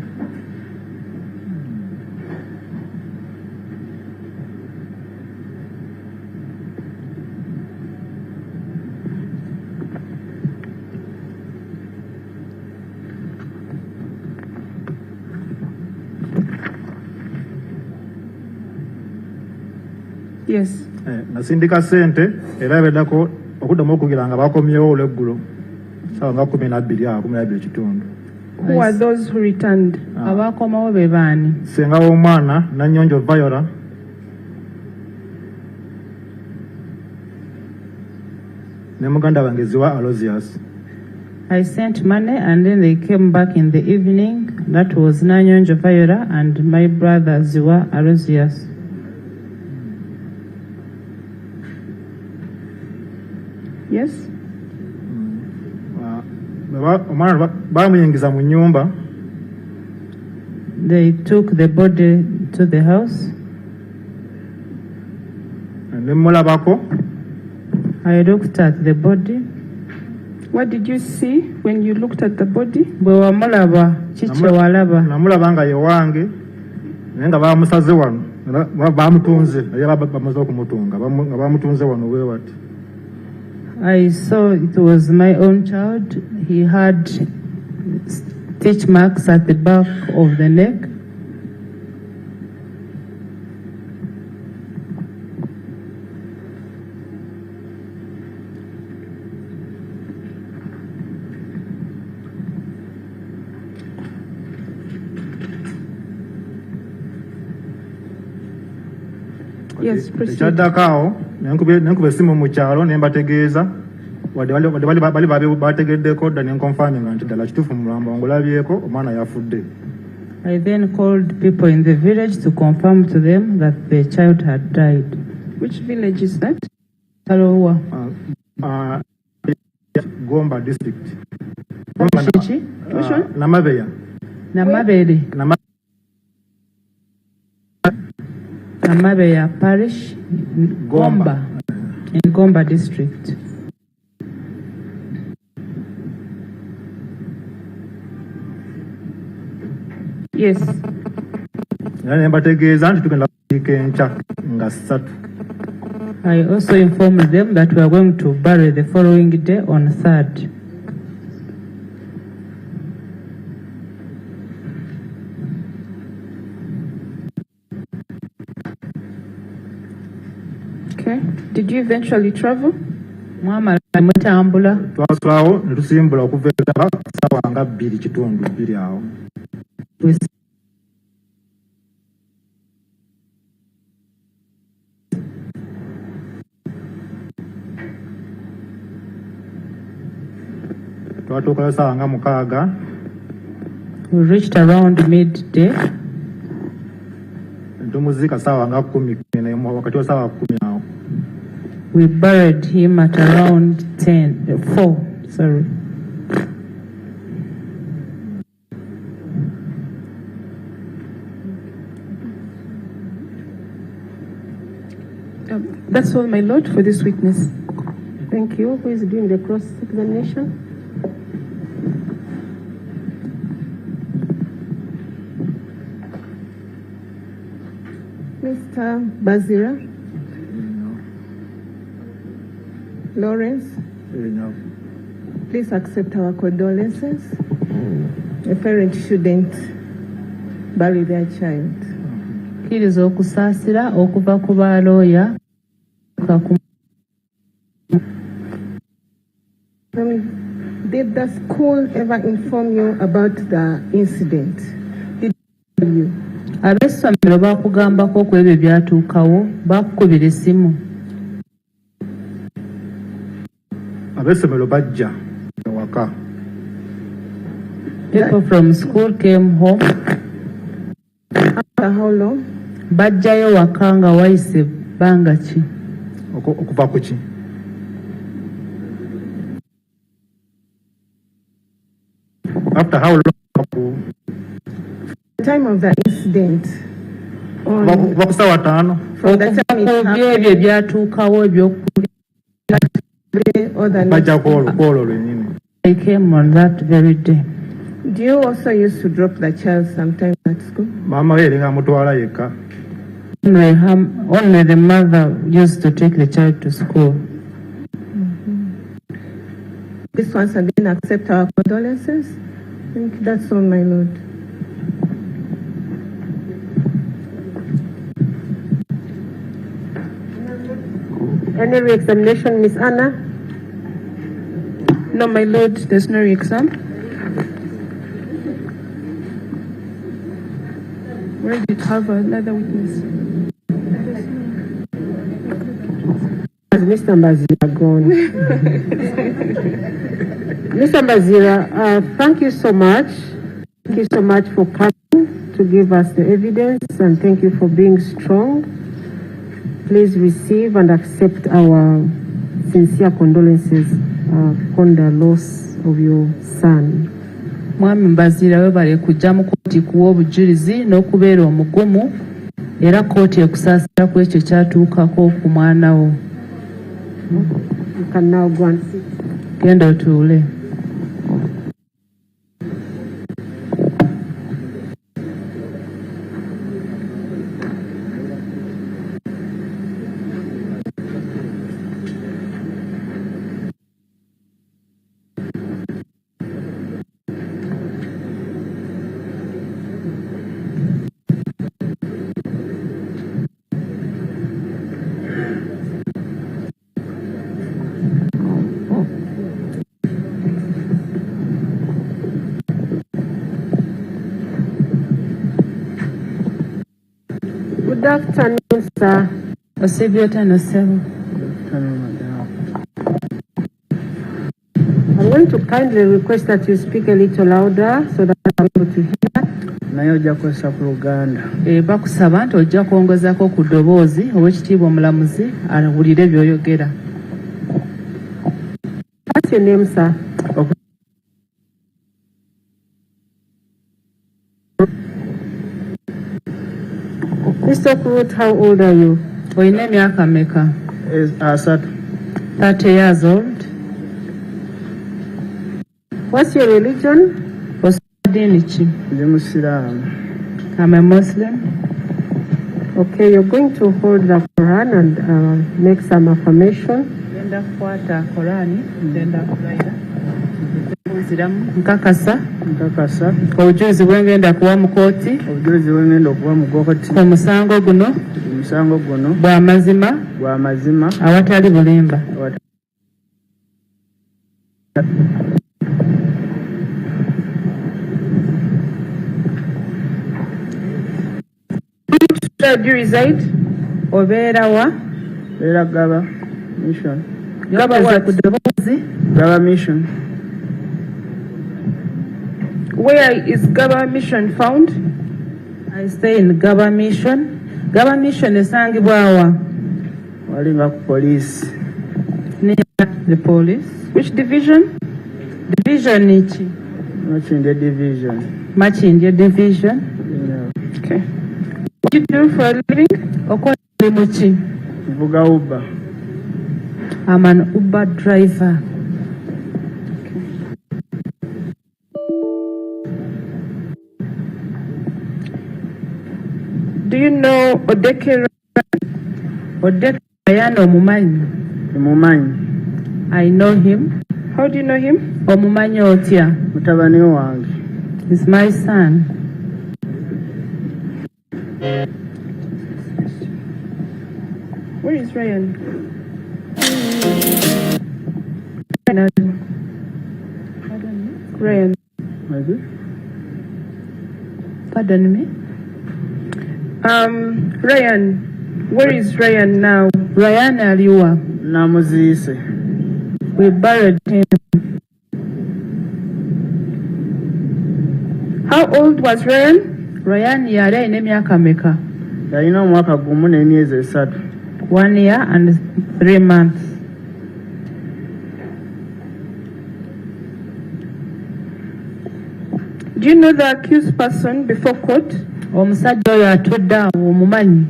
Yes. Nasindika sente era bedako okuddamu okugira nga bakomyewo olweggulo sawa nga 12 Who are those who returned? Abakomawo be baani? Senga w'omwana Nanyonjo Viola ne muganda wange Ziwa Aloysius. I sent money and then they came back in the evening. That was Nanyonjo Viola and my brother Ziwa Aloysius. Yes. Bamuyingiza mu nyumba. They took the body to the house. Ne mulabako. I looked at the body. What did you see when you looked at the body? Bwe wamulaba kiki walaba? Namulaba nga ye wange naye nga bamusaze wano bamutunze era bamaze okumutunga nga bamutunze wano bwe bati. I saw it was my own child. He had stitch marks at the back of the neck. Yes, proceed. Ekyaddaako nenkuba essimu mu kyalo ne mbategeeza wadde bali bategeddeko dda ne nkonfaaminga nti ddala kituufu mu mulambo ngulabyeko omwana yafudde. I then called people in the village to confirm to them that the child had died. Which village is that? Talowa. Gomba district. Which one? Namabeya. Namabere. Namabeya parish, Gomba, in Gomba district. Yes. I also informed them that we are going to bury the following day on 3rd. Okay. Did you eventually travel? Twasulawo ne tusimbula okuva ddala ssaawa nga 2:2 awo. Twatuukayo ssaawa nga 6. We reached around midday. Tumuziika ssaawa nga 10 wakati wa ssaawa 10 awo. We buried him at around 4. Sorry. That's all, my lord, for this witness. Thank you. Who is doing the cross-examination? Mr. Bazira. Lawrence, please accept our condolences. A parent shouldn't bury their child. Kkiriza okusaasira okuva ku balooya. Did the school ever inform you about the incident? Did you? Ab'essomero baakugambako ku ebyo byatuukawo, baakukubira essimu. Ab'essomero bajja ewaka. People from school came home. After how long? Bajjayo waka nga wayise bbanga ki? Okuva ku ki? After how long? The time of the incident. From the time it happened. I came on that very day. Do you also used to drop the child sometimes at school? Only the mother used to take the child to school. Please once again accept our condolences. I think that's all, my lord. Any re-examination, Miss Anna? No, my lord, there's no re-exam. Where did you have another witness? Has Mr. Mbazira gone? Mr. Mbazira, thank you so much. Thank you so much for coming to give us the evidence, and thank you for being strong. Please receive and accept our sincere condolences on the loss of your son. Mwami Mbazira webale kujja mu kooti kuwa obujulizi n'okubeera omugumu era kooti ekusaasira ku ekyo kyatuukako ku mwana wo. You can now go and sit. Genda otuule. Good afternoon, sir. I'm going to kindly request that you speak a little louder so that I'm able to hear. Bakusaba nti ojja kwongezako ku ddoboozi ow'ekitiibwa omulamuzi awulire by'oyogera. What's your name, sir? Mr. Kurut, how old are you? Oyina emyaka mmeka? 30 years old. What's your religion? Dini ki? I'm a Muslim. Okay, you're going to hold the Quran and make some affirmation. Nkakasa obujulizi bwengenda kuwa mu kooti omusango guno bwa mazima awatali bulimba. Where do you reside? Obeera wa? Gaba Mission. Gaba what? Gaba Mission. Where is Gaba Mission found? I stay in Gaba Mission. Gaba Mission esangibwa wa? Walinga ku police. Near the police. Which division? Division ichi? Machinde division. Machinde division. Yeah. Okay. What do you do for a living? Okola muki? Vuga Uber. I'm an Uber driver. Do you know Okello? Okello omumanyi? Mumanyi. I know him. How do you know him? Omumanyi otya? Mutabani wange. He's my son. Where is Ryan? Ryan. Pardon me? Ryan. Where is Ryan now? Ryan aliwa. Namuzise. We buried him. How old was Ryan? Ryan yali alina emyaka meka? Yalina omwaka gumu n'emyezi 3. 1 year and 3 months. Do you know the accused person before court? Omusajja oyo atudde awo omumanyi?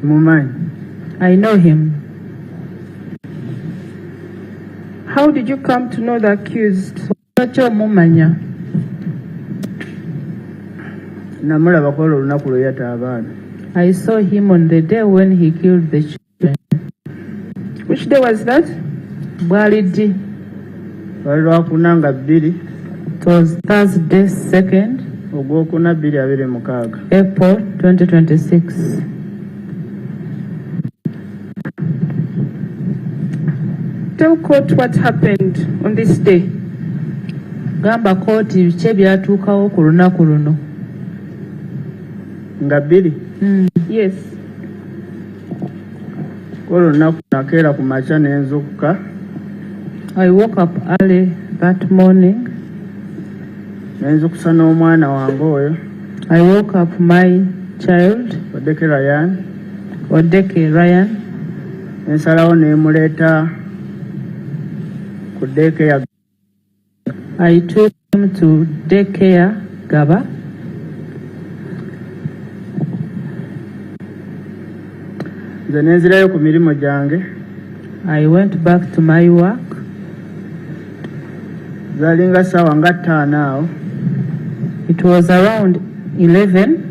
Mumanyi. I know him. How did you come to know the accused? I saw him on the day when he killed the children. Which day was that? It was Thursday 2nd, April 2026. Tell court what happened on this day. Gamba koti biki ebyatuukawo ku lunaku luno. Yes. I woke up early that morning. I woke up my child, Odeke Ryan. I took him to daycare Gaba. I went back to my work. It was around 11.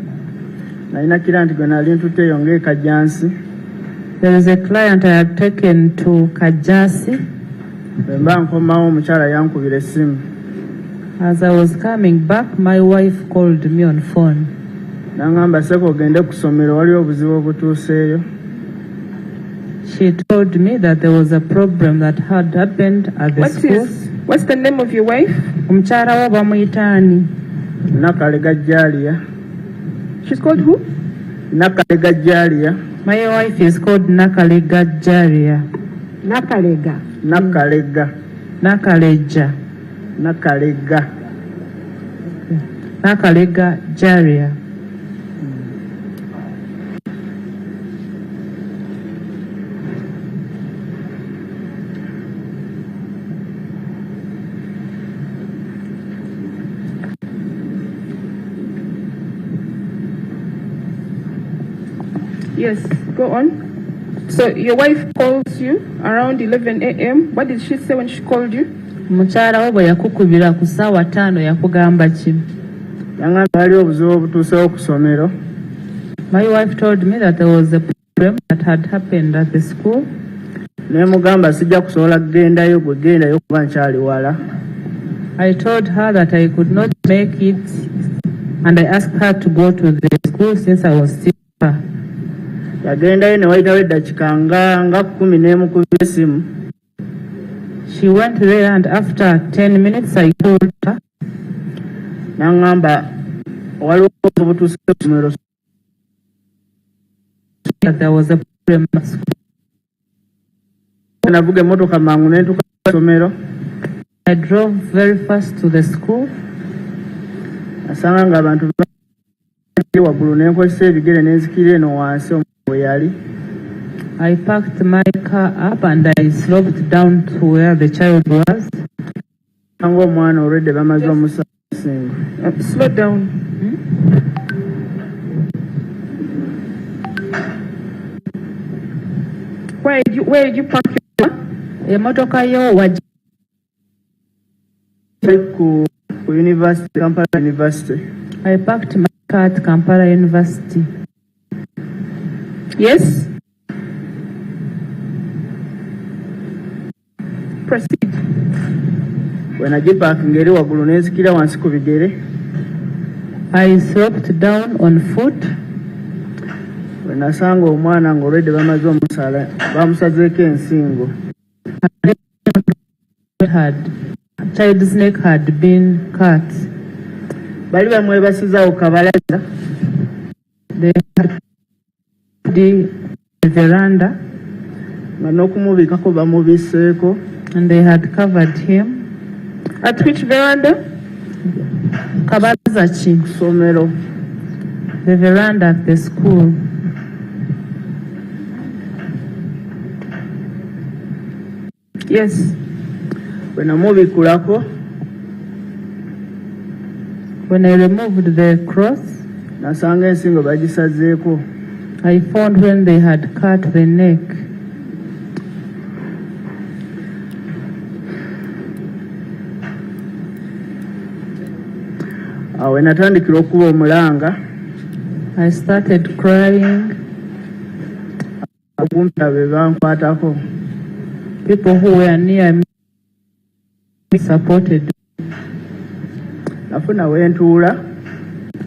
There is a client I had taken to Kajasi. As I was coming back, my wife called me on phone. She told me that there was a problem that had happened at the school. What's the name of your wife? She's called who? My wife is called Nakalega Jaria. Nakalega. Nakaleja. Nakalega Jaria. Yes, go on. So your wife calls you around 11 a.m. What did she say when she called you? Mukyala we bwe yakukubira ku ssaawa 5 yakugamba ki? My wife told me that there was a problem that had happened at the school. I told her that I could not make it, and I asked her to go to the school since I was still far. She went there, and after 10 minutes I told her that there was a problem at school. I drove very fast to the school. I packed my car up and I sloped down to where the child was. Slow down. Where did you park your car? I parked my car at Kampala University. Yes? Proceed. I sloped down on foot. Child's neck had been cut. They had the veranda and they had covered him. At which veranda? Kabalazachi. The veranda at the school. Yes. When I removed the cross, I found when they had cut the neck. Awe natandikira okuba omulanga. I started crying. People who were near me supported.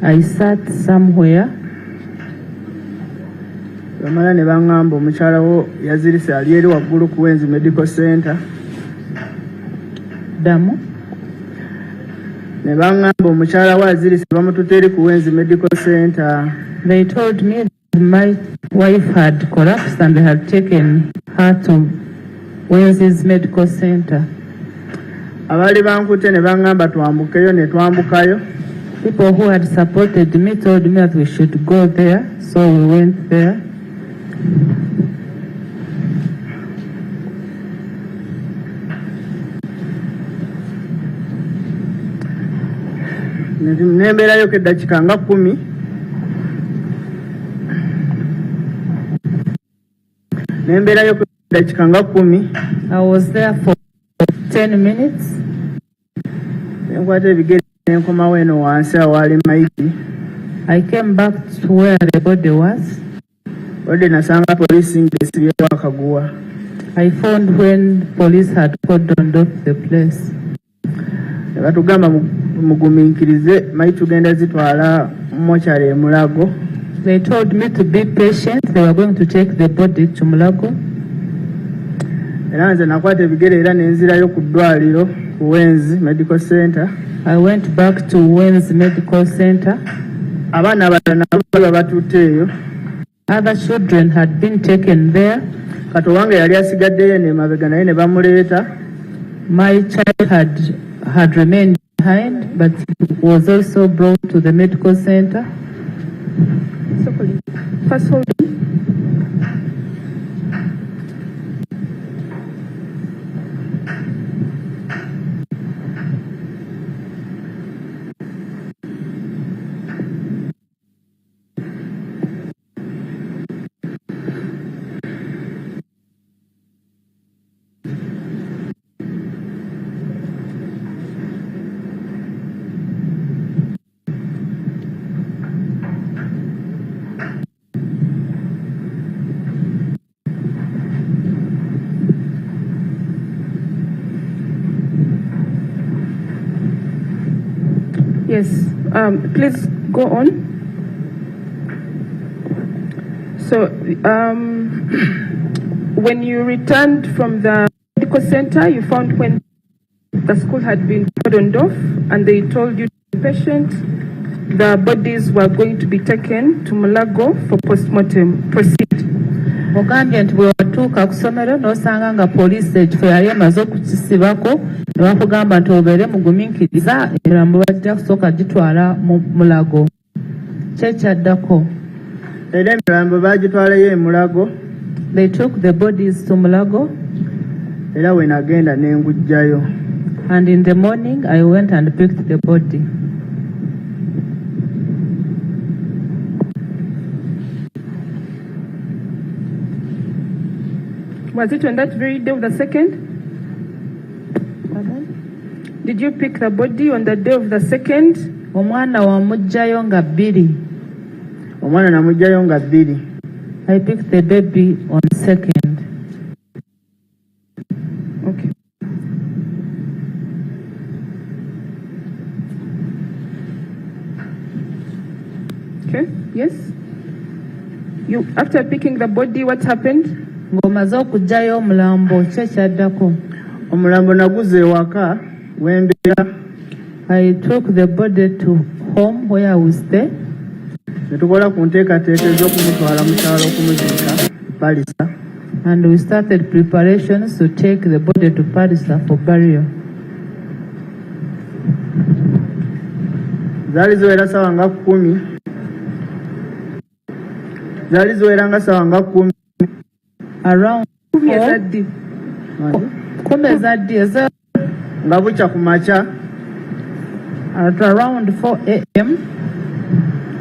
I sat somewhere. Bamala ne bangamba omukyala wo yazirise ali eri waggulu ku Wenzi Medical Center. Damu. Ne bangamba omukyala wo azirise bamututte eri ku Wenzi Medical Center. They told me that my wife had collapsed and they had taken her to Wenzi's Medical Center. Abali bankute ne bangamba twambukeyo ne twambukayo. People who had supported me told me that we should go there, so we went there. Nemberayo ke dakika nga 10. Nemberayo ke dakika nga 10. I was there for 10 minutes. Enkwata ebigere enkomawo eno wansi awali maiti. I came back to where the body was. Ode nasanga police ngesibyewo akaguwa. I found when police had cordoned off the place. Batugamba muguminkirize maiti tugenda zitwala mochari e Mulago. They told me to be patient. They were going to take the body to Mulago. Era nze nakwata ebigere era nenzirayo ku ddwaliro ku Wenzi Medical Center. I went back to Wenzi Medical Center. Abaana abalala nabo batutteeyo. Other children had been taken there. Kato wange yali asigaddeyo ne mabega naye ne bamuleeta. My child had remained behind, but he was also brought to the medical center. First hold on. Yes, please go on. So, when you returned from the medical center, you found when the school had been cordoned off and they told you to be patient, the bodies were going to be taken to Mulago for post-mortem. Proceed. Ogambye nti bwe watuuka ku ssomero n'osanga nga poliisi ekifo yali emaze okukisibako ne bakugamba nti obeere mugumiikiriza emirambo bajja kusooka gitwala mu Mulago. Kyekyaddako. Era emirambo baagitwalayo e Mulago. They took the bodies to Mulago. Era we nagenda ne ngujjayo. And in the morning I went and picked the body. Was it on that very day of the 2nd? Pardon? Did you pick the body on the day of the 2nd? Omwana wamugjayo nga 2. Omwana namugjayo nga 2. I picked the baby on 2nd. Okay. Okay, yes. You, after picking the body, what happened? Ng'omaze okugjayo omulambo kyekyaddako. Omulambo naguze ewaka wembeera. I took the body to home where I was there. Netukola ku nteekateeka ez'okumutwala mu kyalo okumuziika Palisa. And we started preparations to take the body to Palisa for burial. Zaali ziwera sawa nga 10. Zaali ziwera nga sawa nga 10. Around 4. Nga bukya ku makya. At around 4 a.m.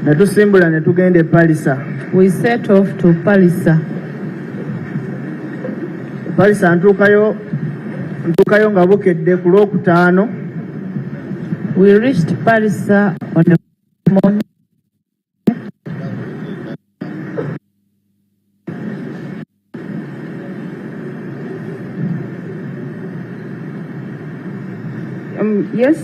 ne tusimbula ne tugenda e Palisa. We set off to Palisa. Palisa ntuukayo nga bukedde ku Lwokutaano. We reached Palisa on the morning. Yes,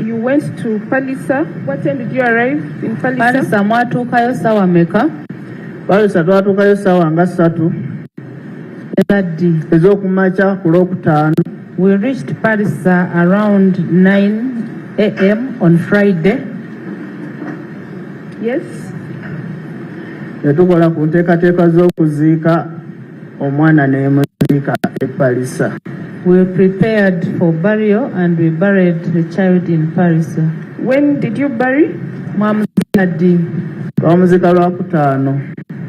you went to Palisa. What time did you arrive in Palisa? Palisa mwatuukayo sawa meka? Palisa twatuukayo sawa nga 3 ez'okumakya ku Lwokutaano. We reached Palisa around 9 a.m. on Friday. Yes. Ne tukola ku nteekateeka z'okuziika omwana ne muziika e Palisa. We prepared for burial and we buried the child in Palisa. When did you bury? Twamuzika Lwakutaano.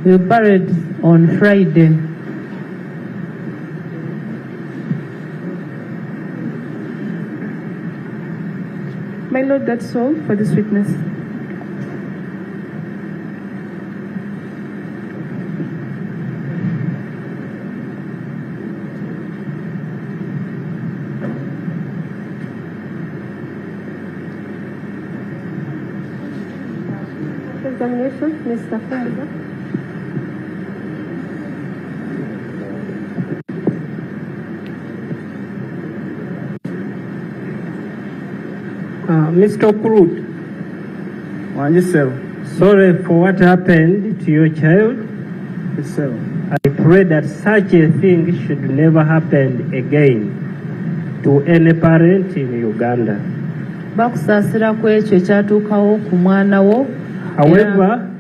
We buried on Friday. My Lord, that's all for this witness. Examination, Mr. Fumbuga. Mr. Okello, sorry for what happened to your child. I pray that such a thing should never happen again to any parent in Uganda. However,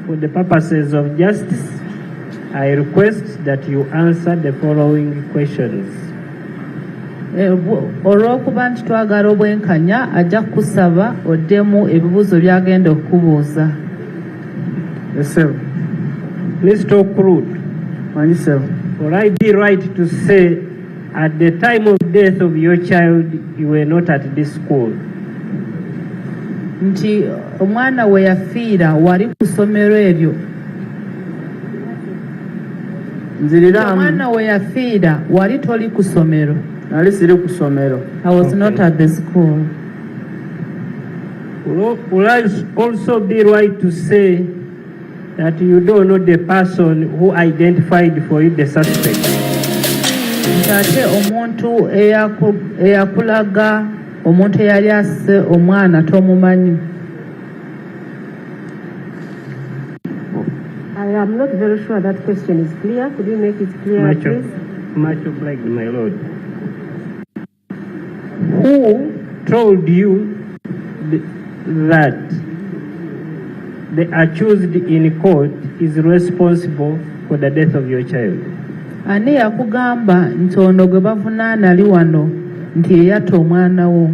for the purposes of justice, I request that you answer the following questions. Olw'okuba nti twagala obwenkanya ajja kusaba oddemu ebibuuzo by'agenda okubuuza. Mr. Okello, will I be right to say at the time of death of your child you were not at this school? Nti omwana we yafiira wali ku ssomero eryo. Omwana we yafiira wali toli ku ssomero. I was not at the school. Will I also be right to say that you don't know the person who identified for you the suspect? Ate omuntu eyakulaga omuntu eyali asse omwana tomumanyi. I am not very sure that question is clear. Could you make it clear, please? Much obliged, my lord. Who told you that the accused in court is responsible for the death of your child? Ani yakugamba nti ono gwe bavunaana ali wano nti eyatta omwana wo?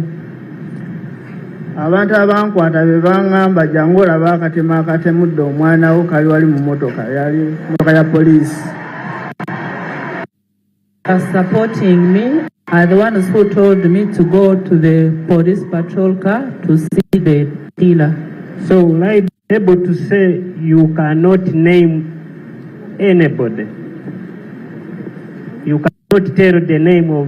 Abantu abankwata be baŋŋamba jangu olaba akatema akatemudde omwana wo kali wali mu motoka yali motoka ya poliisi. Supporting me are the ones who told me to go to the police patrol car to see the killer. So will I be able to say you cannot name anybody? You cannot tell the name of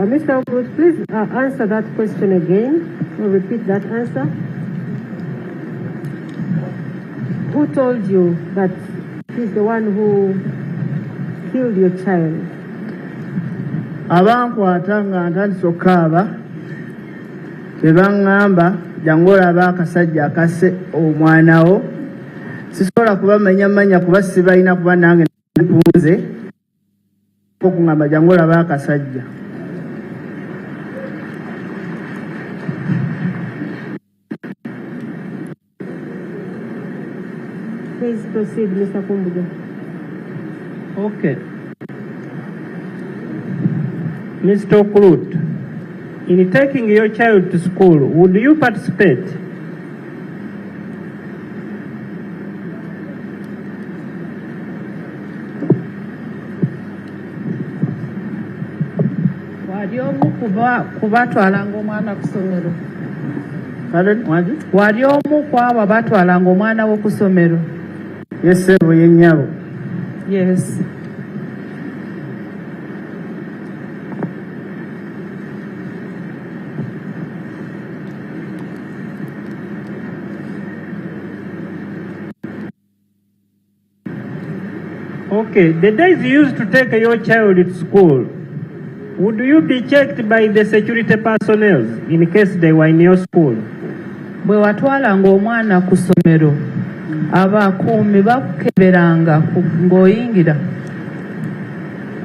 Mr. Okello, please answer that question again, or repeat that answer. Who told you that he's the one who killed your child? Abankwata nga ntandise okukaaba tebaŋŋamba jangu olaba akasajja akasse omwana wo. Sisobola kubamanya manya kuba sibalina kuba nange ntuuze okuŋŋamba jangu olaba akasajja. Please proceed, Mr. Kumbuja. Okay. Mr. Okello, in taking your child to school, would you participate? Wali omu kubatwalanga omwana ku ssomero? Wali omu ku abo batwalanga omwana wo ku ssomero? Yes, sebo ye nnyabo. Yes. Okay, the days you used to take your child to school, would you be checked by the security personnel in case they were in your school? Bwe watwalanga omwana ku ssomero, abakuumi bakukeberanga ng'oyingira?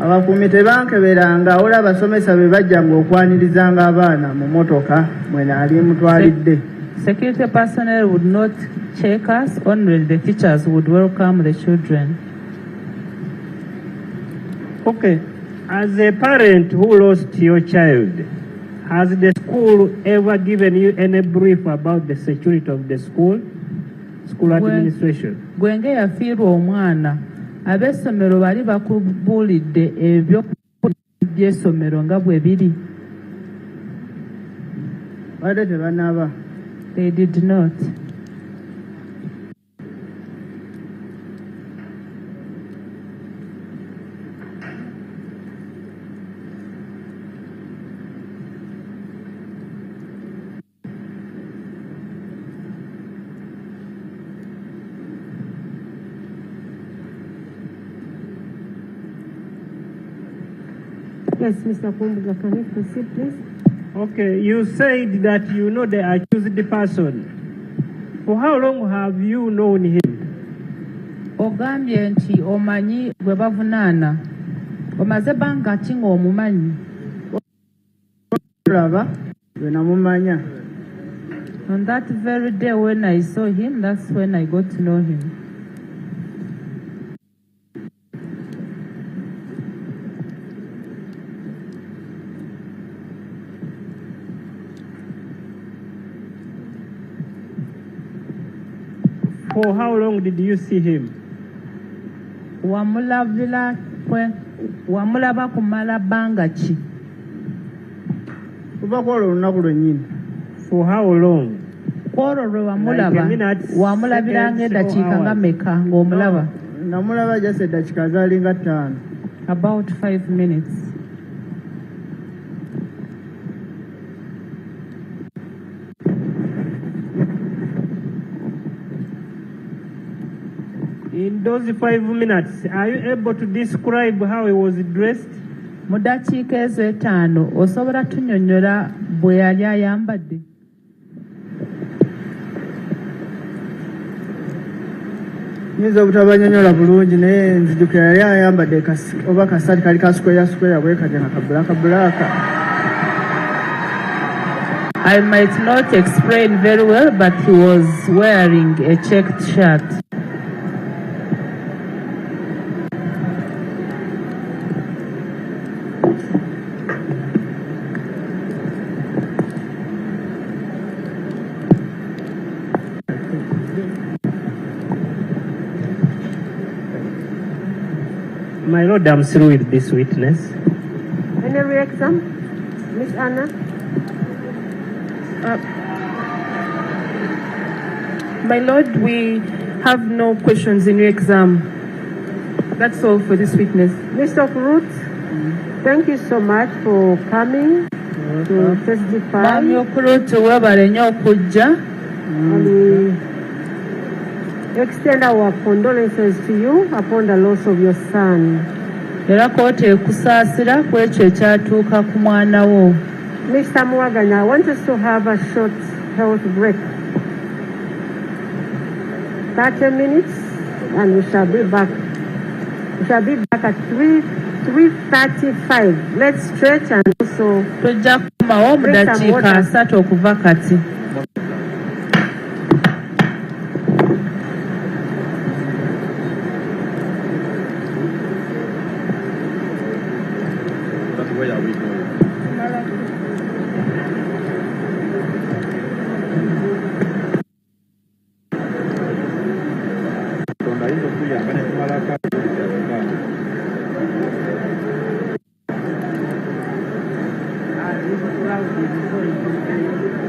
Abakuumi tebankeberanga, wabula abasomesa be bajjanga okwanirizanga abaana mu motoka mwene ali mutwalidde. Security personnel would not check us, only the teachers would welcome the children. Okay, as a parent who lost your child, has the school ever given you any brief about the security of the school administration? Gwenge yafiirwa omwana, ab'essomero bali bakubuulidde by'essomero nga bwe biri? Badde tebanaaba. They did not. Yes, Mr. Kumbuga, can you proceed, please? Okay, you said that you know the accused person. For how long have you known him? Ogambye nti omanyi gwe bavunaana. Omaze bbanga ki ng'omumanyi? Olaba bwe namumanya. On that very day when I saw him, that's when I got to know him. For how long did you see him? Wamulaba kumala bbanga ki? Kuva kwolwo olunaku lwennyini. For how long? Kwolwo lwe wamulabiranga eddakiika nga mmeka ng'omulaba? Namulaba just eddakiika zaalinga 5. About 5 minutes. In those 5 minutes, are you able to describe how he was dressed? Mu ddakiika ezo 5 osobola tunnyonnyola bwe yali ayambadde? Nyinza obutabanyonnyola bulungi naye nzijukira yali ayambadde oba kasaati kali ka square bwe kati nga kabulaaka. I might not explain very well, but he was wearing a checked shirt. My Lord, I'm through with this witness. Any reaction? Miss Anna? My Lord, we have no questions in your exam. That's all for this witness. Mr. Ruth, thank you so much for coming to testify. And we extend our condolences to you upon the loss of your son. Mr. Mwaganya, I want us to have a short health break. 30 minutes, and we shall be back. We shall be back at 3:35. Let's stretch and also drink some water. how the report is.